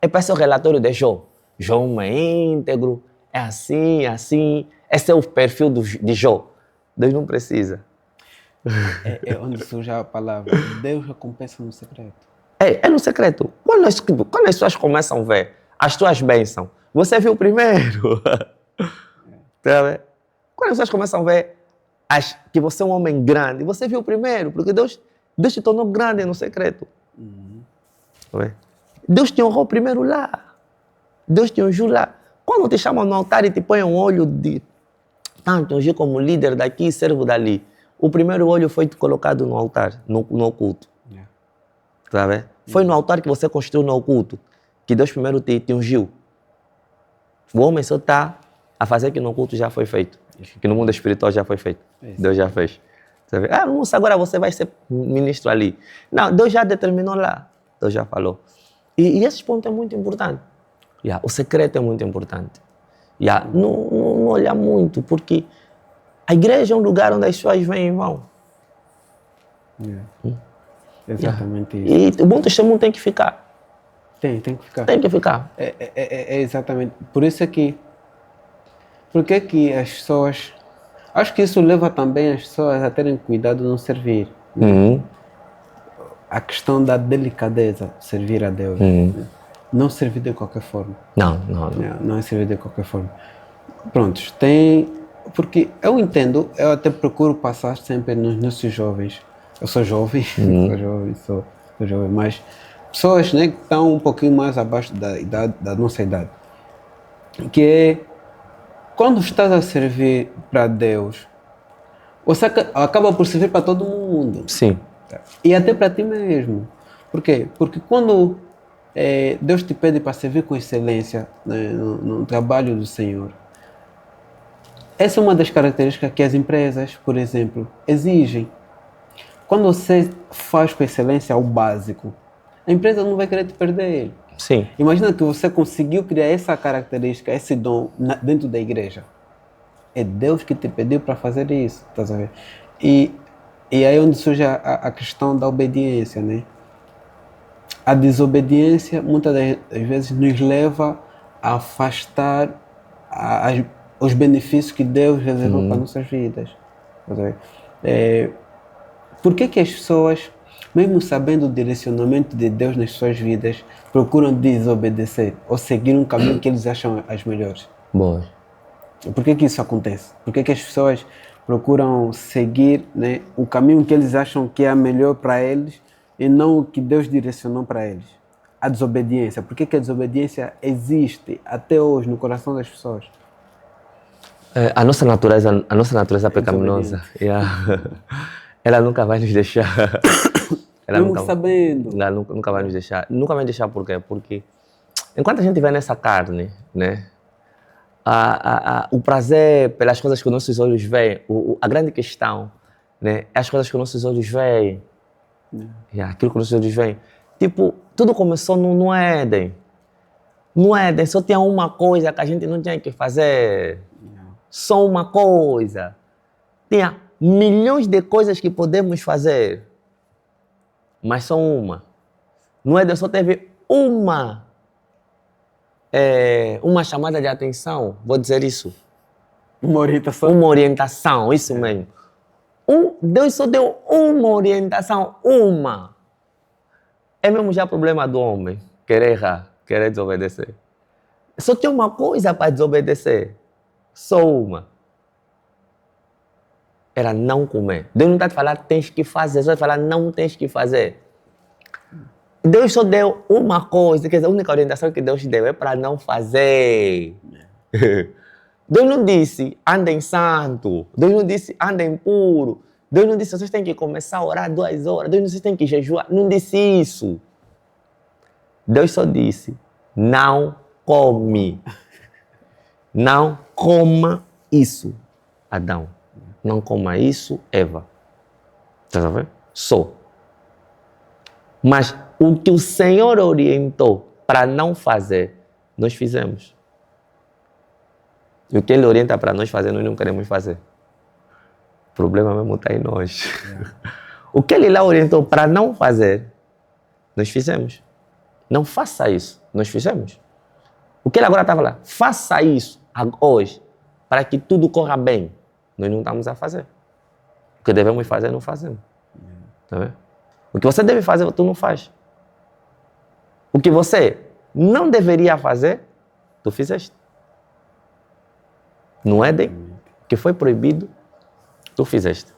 esse é o relatório de Jó. Jó é homem íntegro, é assim, assim. Esse é o perfil de Jó. Deus não precisa. É onde surge a palavra. Deus recompensa no secreto. É no secreto. Quando as pessoas começam a ver as tuas bênçãos, você viu primeiro. Quando as pessoas começam a ver que você é um homem grande, você viu primeiro, porque Deus te tornou grande no secreto. Deus te honrou primeiro lá. Deus te ungiu lá. Quando te chamam no altar e te põem um olho de tanto ungir como líder daqui, servo dali, o primeiro olho foi colocado no altar, no oculto. Foi no altar que você construiu no oculto, que Deus primeiro te ungiu. O homem só está a fazer que no oculto já foi feito, que no mundo espiritual já foi feito. Deus já fez. Moça, agora você vai ser ministro ali. Não, Deus já determinou lá. Deus já falou. E esse ponto é muito importante. O secreto é muito importante. Não olhar muito, porque a igreja é um lugar onde as pessoas vêm e vão. Exatamente isso. E o bom testemunho tem que ficar. Tem que ficar. Tem que ficar. É exatamente. Por isso é que... Por que as pessoas... Acho que isso leva também as pessoas a terem cuidado de não servir. A questão da delicadeza de servir a Deus. Não servir de qualquer forma. Não é servir de qualquer forma. Prontos, tem... Porque eu entendo, eu até procuro passar sempre nos nossos jovens. Eu sou jovem, sou jovem, mas pessoas, né, que estão um pouquinho mais abaixo da nossa idade. Que é, quando estás a servir para Deus, você acaba por servir para todo mundo. Sim. E até para ti mesmo. Por quê? Porque quando Deus te pede para servir com excelência, né, no trabalho do Senhor. Essa é uma das características que as empresas, por exemplo, exigem. Quando você faz com excelência o básico, a empresa não vai querer te perder. Sim. Imagina que você conseguiu criar essa característica, esse dom dentro da igreja. É Deus que te pediu para fazer isso, tá sabendo? E aí é onde surge a questão da obediência, né? A desobediência muitas das vezes nos leva a afastar os benefícios que Deus reservou para nossas vidas. Tá sabendo? Por que as pessoas, mesmo sabendo o direcionamento de Deus nas suas vidas, procuram desobedecer ou seguir um caminho que eles acham as melhores? Boa. Por que isso acontece? Por que as pessoas procuram seguir, né, o caminho que eles acham que é melhor para eles e não o que Deus direcionou para eles? A desobediência. Por que a desobediência existe até hoje no coração das pessoas? A nossa natureza pecaminosa, ela nunca vai nos deixar. Mesmo sabendo. Ela nunca vai nos deixar. Nunca vai deixar por quê? Porque enquanto a gente vai nessa carne, né? O prazer pelas coisas que os nossos olhos veem, a grande questão, né? É as coisas que os nossos olhos veem. Aquilo que os nossos olhos veem. Tipo, tudo começou no Éden. No Éden só tinha uma coisa que a gente não tinha que fazer. Só uma coisa. Tinha milhões de coisas que podemos fazer, mas só uma. No Éden só teve uma chamada de atenção, vou dizer isso. Uma orientação. Uma orientação, isso mesmo. Deus só deu uma orientação, uma. É mesmo já problema do homem, querer errar, querer desobedecer. Só tem uma coisa para desobedecer, só uma. Era não comer. Deus não está te falando tens que fazer, só te falar não tens que fazer. Deus só deu uma coisa, quer dizer, a única orientação que Deus deu é para não fazer. Deus não disse andem santo, Deus não disse andem puro, Deus não disse vocês têm que começar a orar 2 horas, Deus não disse vocês têm que jejuar, não disse isso. Deus só disse não come, não coma isso, Adão. Não coma isso, Eva. Está vendo? Só. Mas o que o Senhor orientou para não fazer, nós fizemos. E o que Ele orienta para nós fazer, nós não queremos fazer. O problema mesmo está em nós. O que Ele lá orientou para não fazer, nós fizemos. Não faça isso, nós fizemos. O que Ele agora estava lá, faça isso hoje, para que tudo corra bem. Nós não estamos a fazer. O que devemos fazer, não fazemos. Tá vendo? O que você deve fazer, tu não faz. O que você não deveria fazer, tu fizeste. No Éden, que foi proibido, tu fizeste.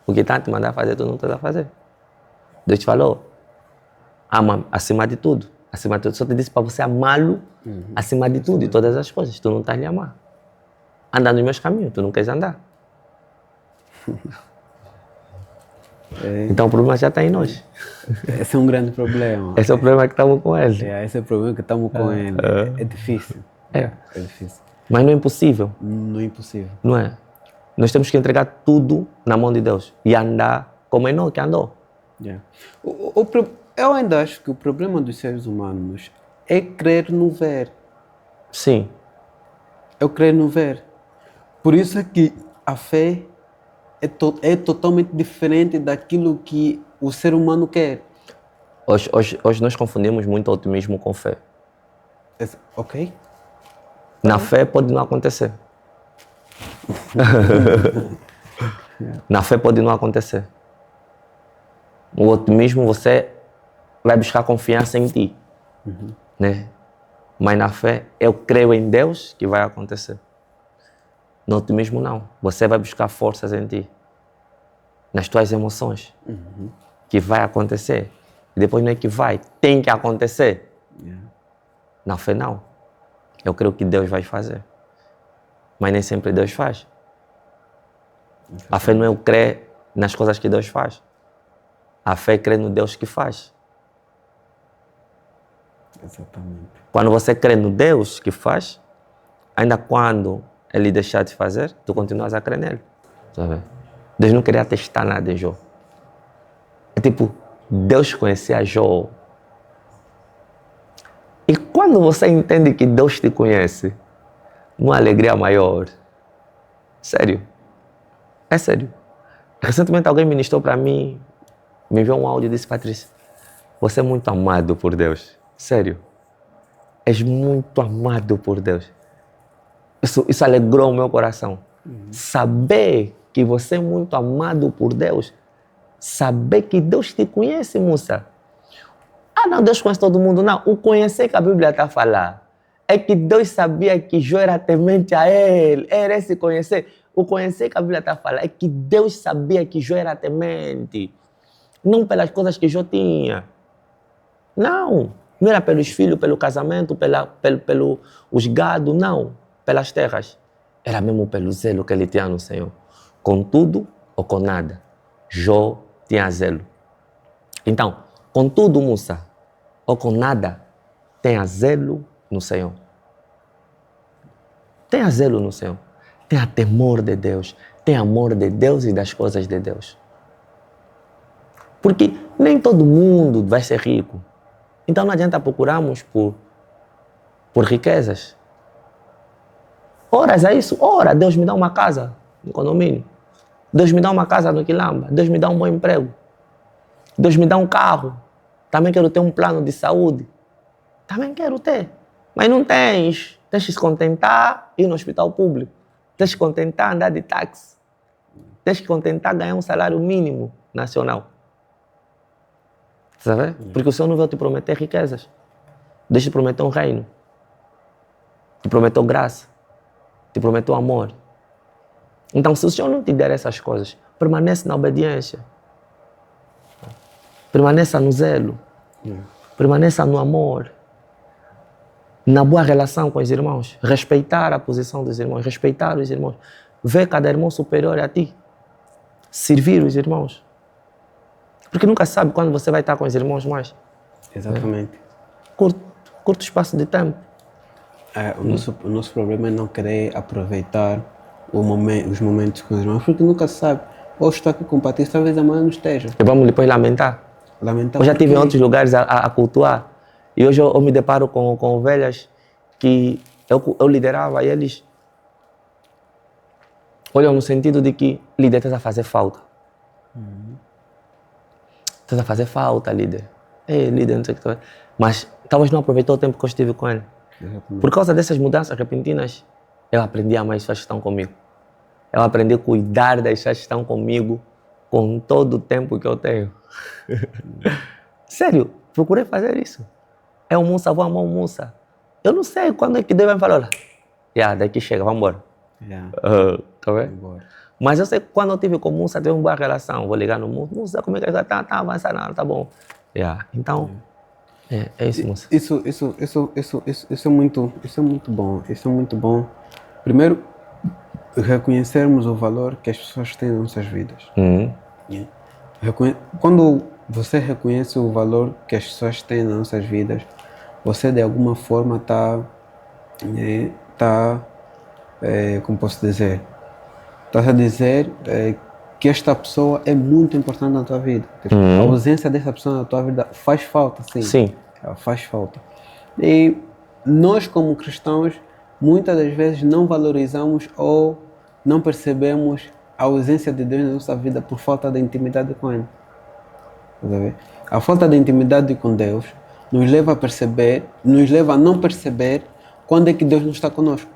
O que está a te mandar fazer, tu não estás a fazer. Deus te falou, ama acima de tudo. Acima de tudo. Só te disse para você amá-lo acima de tudo e todas as coisas. Tu não estás a lhe amar. Anda nos meus caminhos, tu não queres andar. Então o problema já está em nós. Esse é um grande problema. Esse é o problema que estamos com ele. Esse é o problema que estamos com ele. É difícil. É difícil. Mas não é impossível. Não é impossível. Não é. Nós temos que entregar tudo na mão de Deus e andar como Enoque andou. Eu ainda acho que o problema dos seres humanos é crer no ver. Sim. Eu creio no ver. Por isso é que a fé é totalmente diferente daquilo que o ser humano quer. Hoje nós confundimos muito otimismo com fé. Ok? Na fé pode não acontecer. Na fé pode não acontecer. O otimismo, você vai buscar confiança em ti. Né? Mas na fé, eu creio em Deus que vai acontecer. No otimismo, não. Você vai buscar forças em ti. Nas tuas emoções. Que vai acontecer. E depois não é que vai, tem que acontecer. Na fé, não. Eu creio que Deus vai fazer. Mas nem sempre Deus faz. A fé não é o crer nas coisas que Deus faz. A fé é crer no Deus que faz. Exatamente. Quando você crê no Deus que faz, ainda quando Ele deixar de fazer, tu continuas a crer nele. Sabe? Deus não queria testar nada em Jó. É tipo, Deus conhecia Jó. E quando você entende que Deus te conhece, uma alegria maior. Sério. É sério. Recentemente alguém ministrou para mim, me enviou um áudio e disse: Patrícia, você é muito amado por Deus. Sério. És muito amado por Deus. Isso alegrou o meu coração. Saber que você é muito amado por Deus. Saber que Deus te conhece, moça. Ah, não, Deus conhece todo mundo. Não, o conhecer que a Bíblia está a falar é que Deus sabia que Jó era temente a Ele. Era esse conhecer. O conhecer que a Bíblia está a falar é que Deus sabia que Jó era temente. Não pelas coisas que Jó tinha. Não. Não era pelos filhos, pelo casamento, pelo os gado, não. Pelas terras. Era mesmo pelo zelo que ele tinha no Senhor. Com tudo ou com nada. Jó tinha zelo. Então, com tudo, moça, ou com nada, tenha zelo no Senhor. Tenha zelo no Senhor. Tenha temor de Deus. Tenha amor de Deus e das coisas de Deus. Porque nem todo mundo vai ser rico. Então não adianta procurarmos por riquezas. Oras a isso. Ora, Deus me dá uma casa no condomínio. Deus me dá uma casa no Quilamba. Deus me dá um bom emprego. Deus me dá um carro. Também quero ter um plano de saúde. Também quero ter. Mas não tens. Tens que se contentar ir no hospital público. Tens que se contentar andar de táxi. Tens que se contentar ganhar um salário mínimo nacional. Sabe? Porque o Senhor não veio te prometer riquezas. Deus te prometeu um reino. Te prometeu graça. Te prometeu amor. Então, se o Senhor não te der essas coisas, permanece na obediência. Permaneça no zelo. Permaneça no amor. Na boa relação com os irmãos. Respeitar a posição dos irmãos. Respeitar os irmãos. Ver cada irmão superior a ti. Servir os irmãos. Porque nunca sabe quando você vai estar com os irmãos mais. Exatamente. Curto espaço de tempo. O nosso problema é não querer aproveitar os momentos com os irmãos, porque nunca se sabe. Hoje estou aqui com o Patrícia, talvez amanhã não esteja. E vamos depois lamentar. Eu já estive em outros lugares a cultuar. E hoje eu me deparo com ovelhas que eu liderava e eles olham no sentido de que líder está a fazer falta. Está a fazer falta, líder. Ei, líder, não sei o que. Mas talvez não aproveitou o tempo que eu estive com ele. Exatamente. Por causa dessas mudanças repentinas, eu aprendi a amar as pessoas que estão comigo. Eu aprendi a cuidar das pessoas que estão comigo com todo o tempo que eu tenho. Sério, procurei fazer isso. É um moça, vou amar um moça. Eu não sei quando é que Deus vai me falar. Olha, daqui chega, vamos embora. Tá vendo? Mas eu sei que quando eu tive com o moça, teve uma boa relação. Vou ligar no moça, moça, como é que está avançando? Tá bom. Então, é isso, moça. Isso é muito bom. Isso é muito bom. Primeiro, reconhecermos o valor que as pessoas têm nas nossas vidas. Quando você reconhece o valor que as pessoas têm nas nossas vidas, você de alguma forma está, como posso dizer, está a dizer que esta pessoa é muito importante na tua vida. A ausência dessa pessoa na tua vida faz falta, sim. Sim. Ela faz falta. E nós, como cristãos, muitas das vezes não valorizamos ou não percebemos a ausência de Deus na nossa vida por falta de intimidade com Ele. A falta de intimidade com Deus nos leva a não perceber quando é que Deus não está conosco.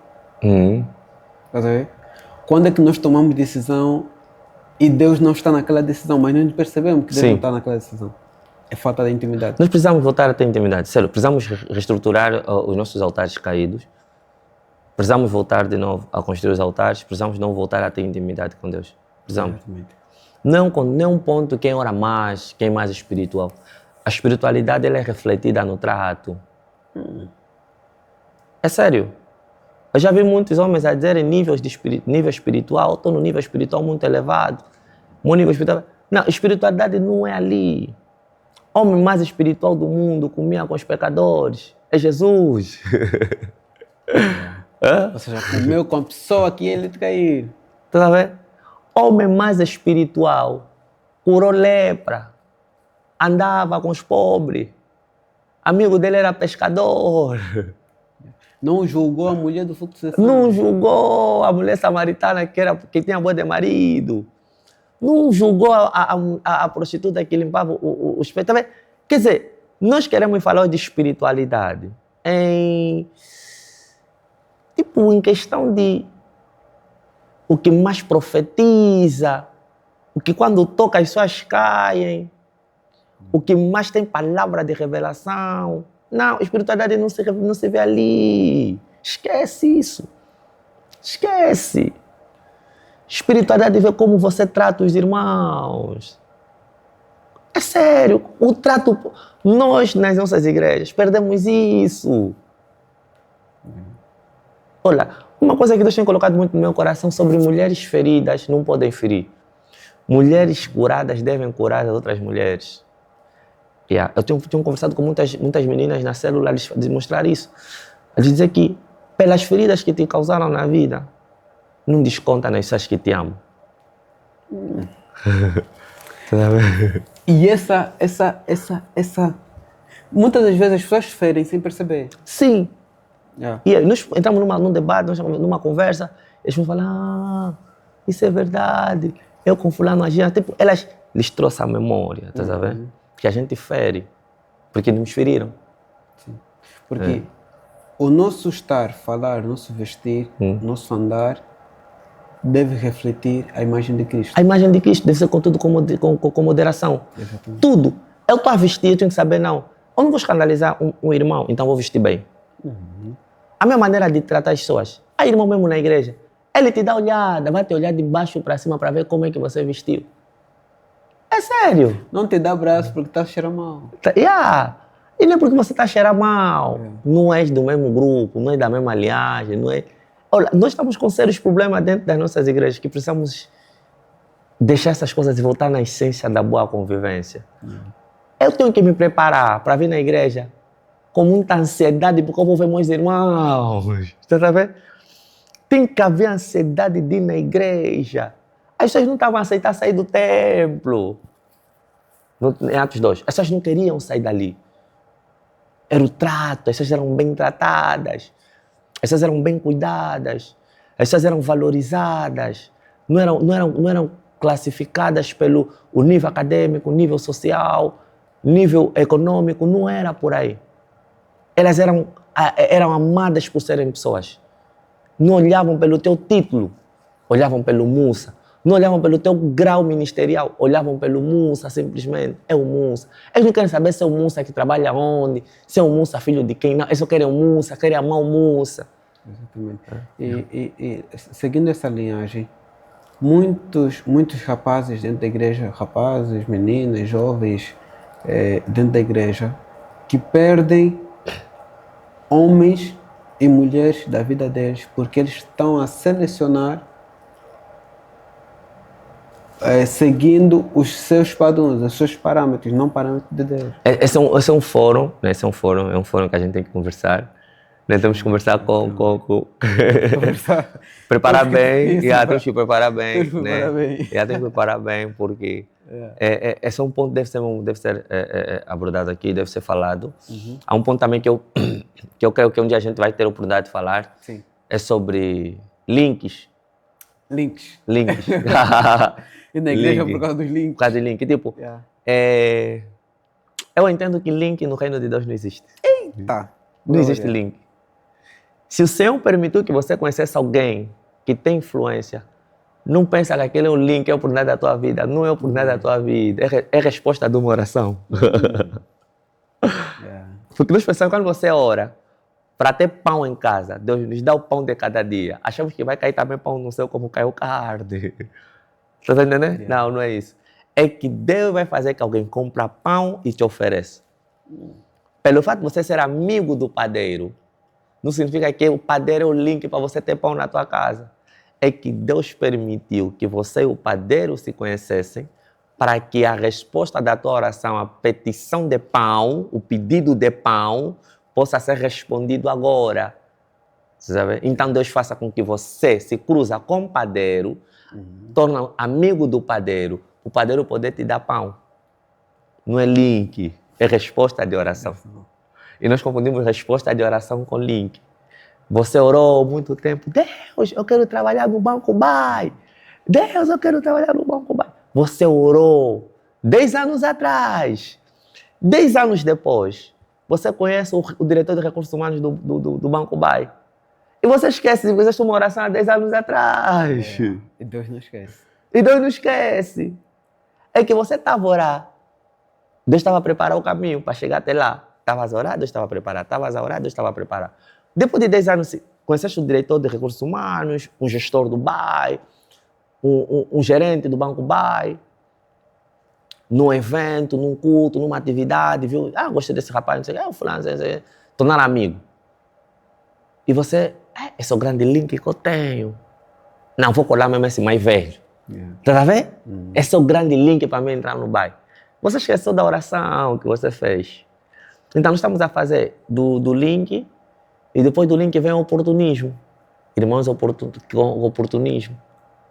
Quando é que nós tomamos decisão e Deus não está naquela decisão, mas nós percebemos que Deus não está naquela decisão. É falta de intimidade. Nós precisamos voltar a ter intimidade. Sério, precisamos reestruturar os nossos altares caídos. Precisamos voltar de novo a construir os altares. Precisamos não voltar a ter intimidade com Deus. Precisamos. Não é um ponto quem ora mais, quem é mais espiritual. A espiritualidade ela é refletida no trato. É sério. Eu já vi muitos homens a dizerem nível espiritual, estou no nível espiritual muito elevado. Meu nível espiritual. Não, espiritualidade não é ali. homem mais espiritual do mundo, comia com os pecadores. É Jesus. Ou seja, comeu com a pessoa que ele traiu. Tá vendo? Homem mais espiritual, curou lepra, andava com os pobres, amigo dele era pescador. Não julgou a mulher do fluxo de sangue. Não julgou a mulher samaritana que tinha boa de marido. Não julgou a prostituta que limpava os pés. Tá vendo? Quer dizer, nós queremos falar de espiritualidade tipo, em questão de o que mais profetiza, o que quando toca as pessoas caem, o que mais tem palavra de revelação. Não, espiritualidade não se vê ali. Esquece isso. Esquece. Espiritualidade vê como você trata os irmãos. É sério. O trato... Nós, nas nossas igrejas, perdemos isso. Olha, uma coisa que Deus tem colocado muito no meu coração sobre mulheres feridas não podem ferir. Mulheres curadas devem curar as outras mulheres. Eu tenho conversado com muitas meninas na célula a demonstrar isso. A dizer que, pelas feridas que te causaram na vida, não desconta nas pessoas que te amam. E essa... Muitas das vezes as pessoas ferem sem perceber. Sim. Yeah. E aí, nós entramos num debate, numa conversa, eles vão falar, isso é verdade, eu com fulano agia. Tipo, elas lhes trouxe a memória, tá sabendo? Que a gente fere, porque nos feriram. Sim. Porque o nosso estar, falar, nosso vestir, nosso andar, deve refletir a imagem de Cristo. A imagem de Cristo deve ser com tudo com moderação. Exatamente. Tudo. Eu estou a vestir, eu tenho que saber, não. Eu não vou escandalizar um irmão, então vou vestir bem. A minha maneira de tratar as pessoas. A irmão mesmo na igreja, ele te dá olhada, vai te olhar de baixo para cima para ver como é que você vestiu. É sério. Não te dá abraço porque está a cheirar mal. E não é porque você está a cheirar mal. Não és do mesmo grupo, não é da mesma linhagem, não é... Olha, nós estamos com sérios problemas dentro das nossas igrejas que precisamos deixar essas coisas e voltar na essência da boa convivência. Eu tenho que me preparar para vir na igreja com muita ansiedade porque eu vou ver meus irmãos. Está vendo? Tem que haver ansiedade de ir na igreja. As pessoas não estavam a aceitar sair do templo. Em Atos 2. As pessoas não queriam sair dali. Era o trato, as pessoas eram bem tratadas. As pessoas eram bem cuidadas. As pessoas eram valorizadas. Não eram classificadas pelo o nível acadêmico, nível social, nível econômico. Não era por aí. Elas eram amadas por serem pessoas. Não olhavam pelo teu título, olhavam pelo Musa. Não olhavam pelo teu grau ministerial, olhavam pelo Musa simplesmente. É o Musa. Eles não querem saber se é o Musa que trabalha onde, se é o Musa filho de quem. Não, eles só querem o Musa, querem amar o Musa. Exatamente. E seguindo essa linhagem, muitos rapazes dentro da igreja, rapazes, meninas, jovens dentro da igreja, que perdem homens e mulheres da vida deles porque eles estão a selecionar seguindo os seus padrões, os seus parâmetros, não parâmetros de Deus. Esse é um fórum, né? Esse é um fórum que a gente tem que conversar. Né? Temos que conversar preparar bem, temos que preparar bem, né? Tem que preparar bem, porque esse é um ponto que deve ser abordado aqui, deve ser falado. Há um ponto também que eu creio que um dia a gente vai ter a oportunidade de falar. Sim. É sobre links. Links. E na igreja por causa dos links. Por causa de link. Tipo, eu entendo que link no reino de Deus não existe. Eita! Não existe link. Se o Senhor permitiu que você conhecesse alguém que tem influência, não pensa que aquele é o link, é a oportunidade da tua vida. Não é a oportunidade da tua vida. É resposta de uma oração. Porque nós pensamos que quando você ora para ter pão em casa, Deus nos dá o pão de cada dia. Achamos que vai cair também pão no céu como caiu carne. Está entendendo? Não é isso. É que Deus vai fazer que alguém compre pão e te ofereça. Pelo fato de você ser amigo do padeiro, não significa que o padeiro é o link para você ter pão na tua casa. É que Deus permitiu que você e o padeiro se conhecessem para que a resposta da tua oração, a petição de pão, o pedido de pão, possa ser respondido agora. Sabe? Então Deus faça com que você se cruza com o padeiro, torna amigo do padeiro, o padeiro poder te dar pão. Não é link, é resposta de oração. E nós confundimos resposta de oração com link. Você orou muito tempo, Deus, eu quero trabalhar no Banco BAE. Deus, eu quero trabalhar no Banco BAE. Você orou 10 anos atrás. 10 anos depois, você conhece o diretor de recursos humanos do Banco BAE. E você esquece, você fez uma oração há 10 anos atrás. E Deus não esquece. E Deus não esquece. É que você estava a orar. Deus estava a preparar o caminho para chegar até lá. Estavas a orar, Deus estava a preparar. Estavas a orar, Deus estava a preparar. Depois de 10 anos, conheceste o diretor de recursos humanos, um gestor do BAE, um gerente do Banco BAE, num evento, num culto, numa atividade, viu? Ah, gostei desse rapaz, não sei o que, fulano, não sei o que. Tornar amigo. E você, esse é o grande link que eu tenho. Não, vou colar mesmo esse mais velho. Tá a ver? Esse é o grande link para mim entrar no BAE. Você esqueceu da oração que você fez. Então, nós estamos a fazer do link, e depois do link vem o oportunismo. Irmãos, oportunismo.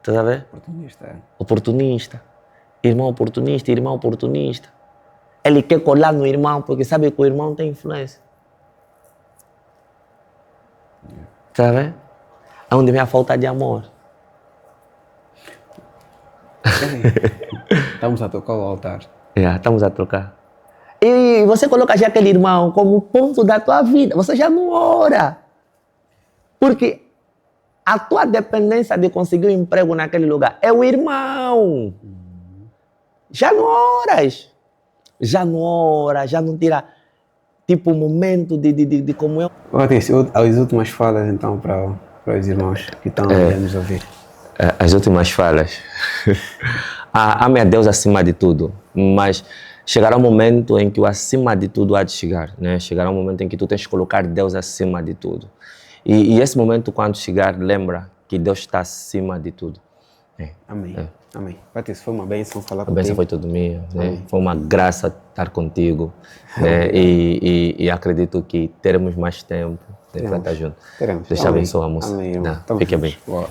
Tá a ver? Oportunista. Oportunista. Irmão oportunista, irmão oportunista. Ele quer colar no irmão porque sabe que o irmão tem influência. Tá a ver? É onde vem a falta de amor. Estamos a tocar o altar. Estamos a trocar. E você coloca já aquele irmão como ponto da tua vida. Você já não ora. Porque a tua dependência de conseguir um emprego naquele lugar é o irmão. Já não oras. Já não ora, já não tira tipo um momento de comunhão. As últimas falas então para os irmãos que estão a nos ouvir. As últimas falas. Ame a Deus acima de tudo, mas chegará um momento em que o acima de tudo há de chegar, né? Chegará um momento em que tu tens que colocar Deus acima de tudo. E esse momento, quando chegar, lembra que Deus está acima de tudo. Amém. Amém. Patrícia, foi uma bênção falar contigo. A bênção foi tudo minha, né? Foi uma graça estar contigo, né? E acredito que teremos mais tempo para estar juntos. Teremos. Deus te abençoe, moça. Amém, irmão. Fique bem. Boa.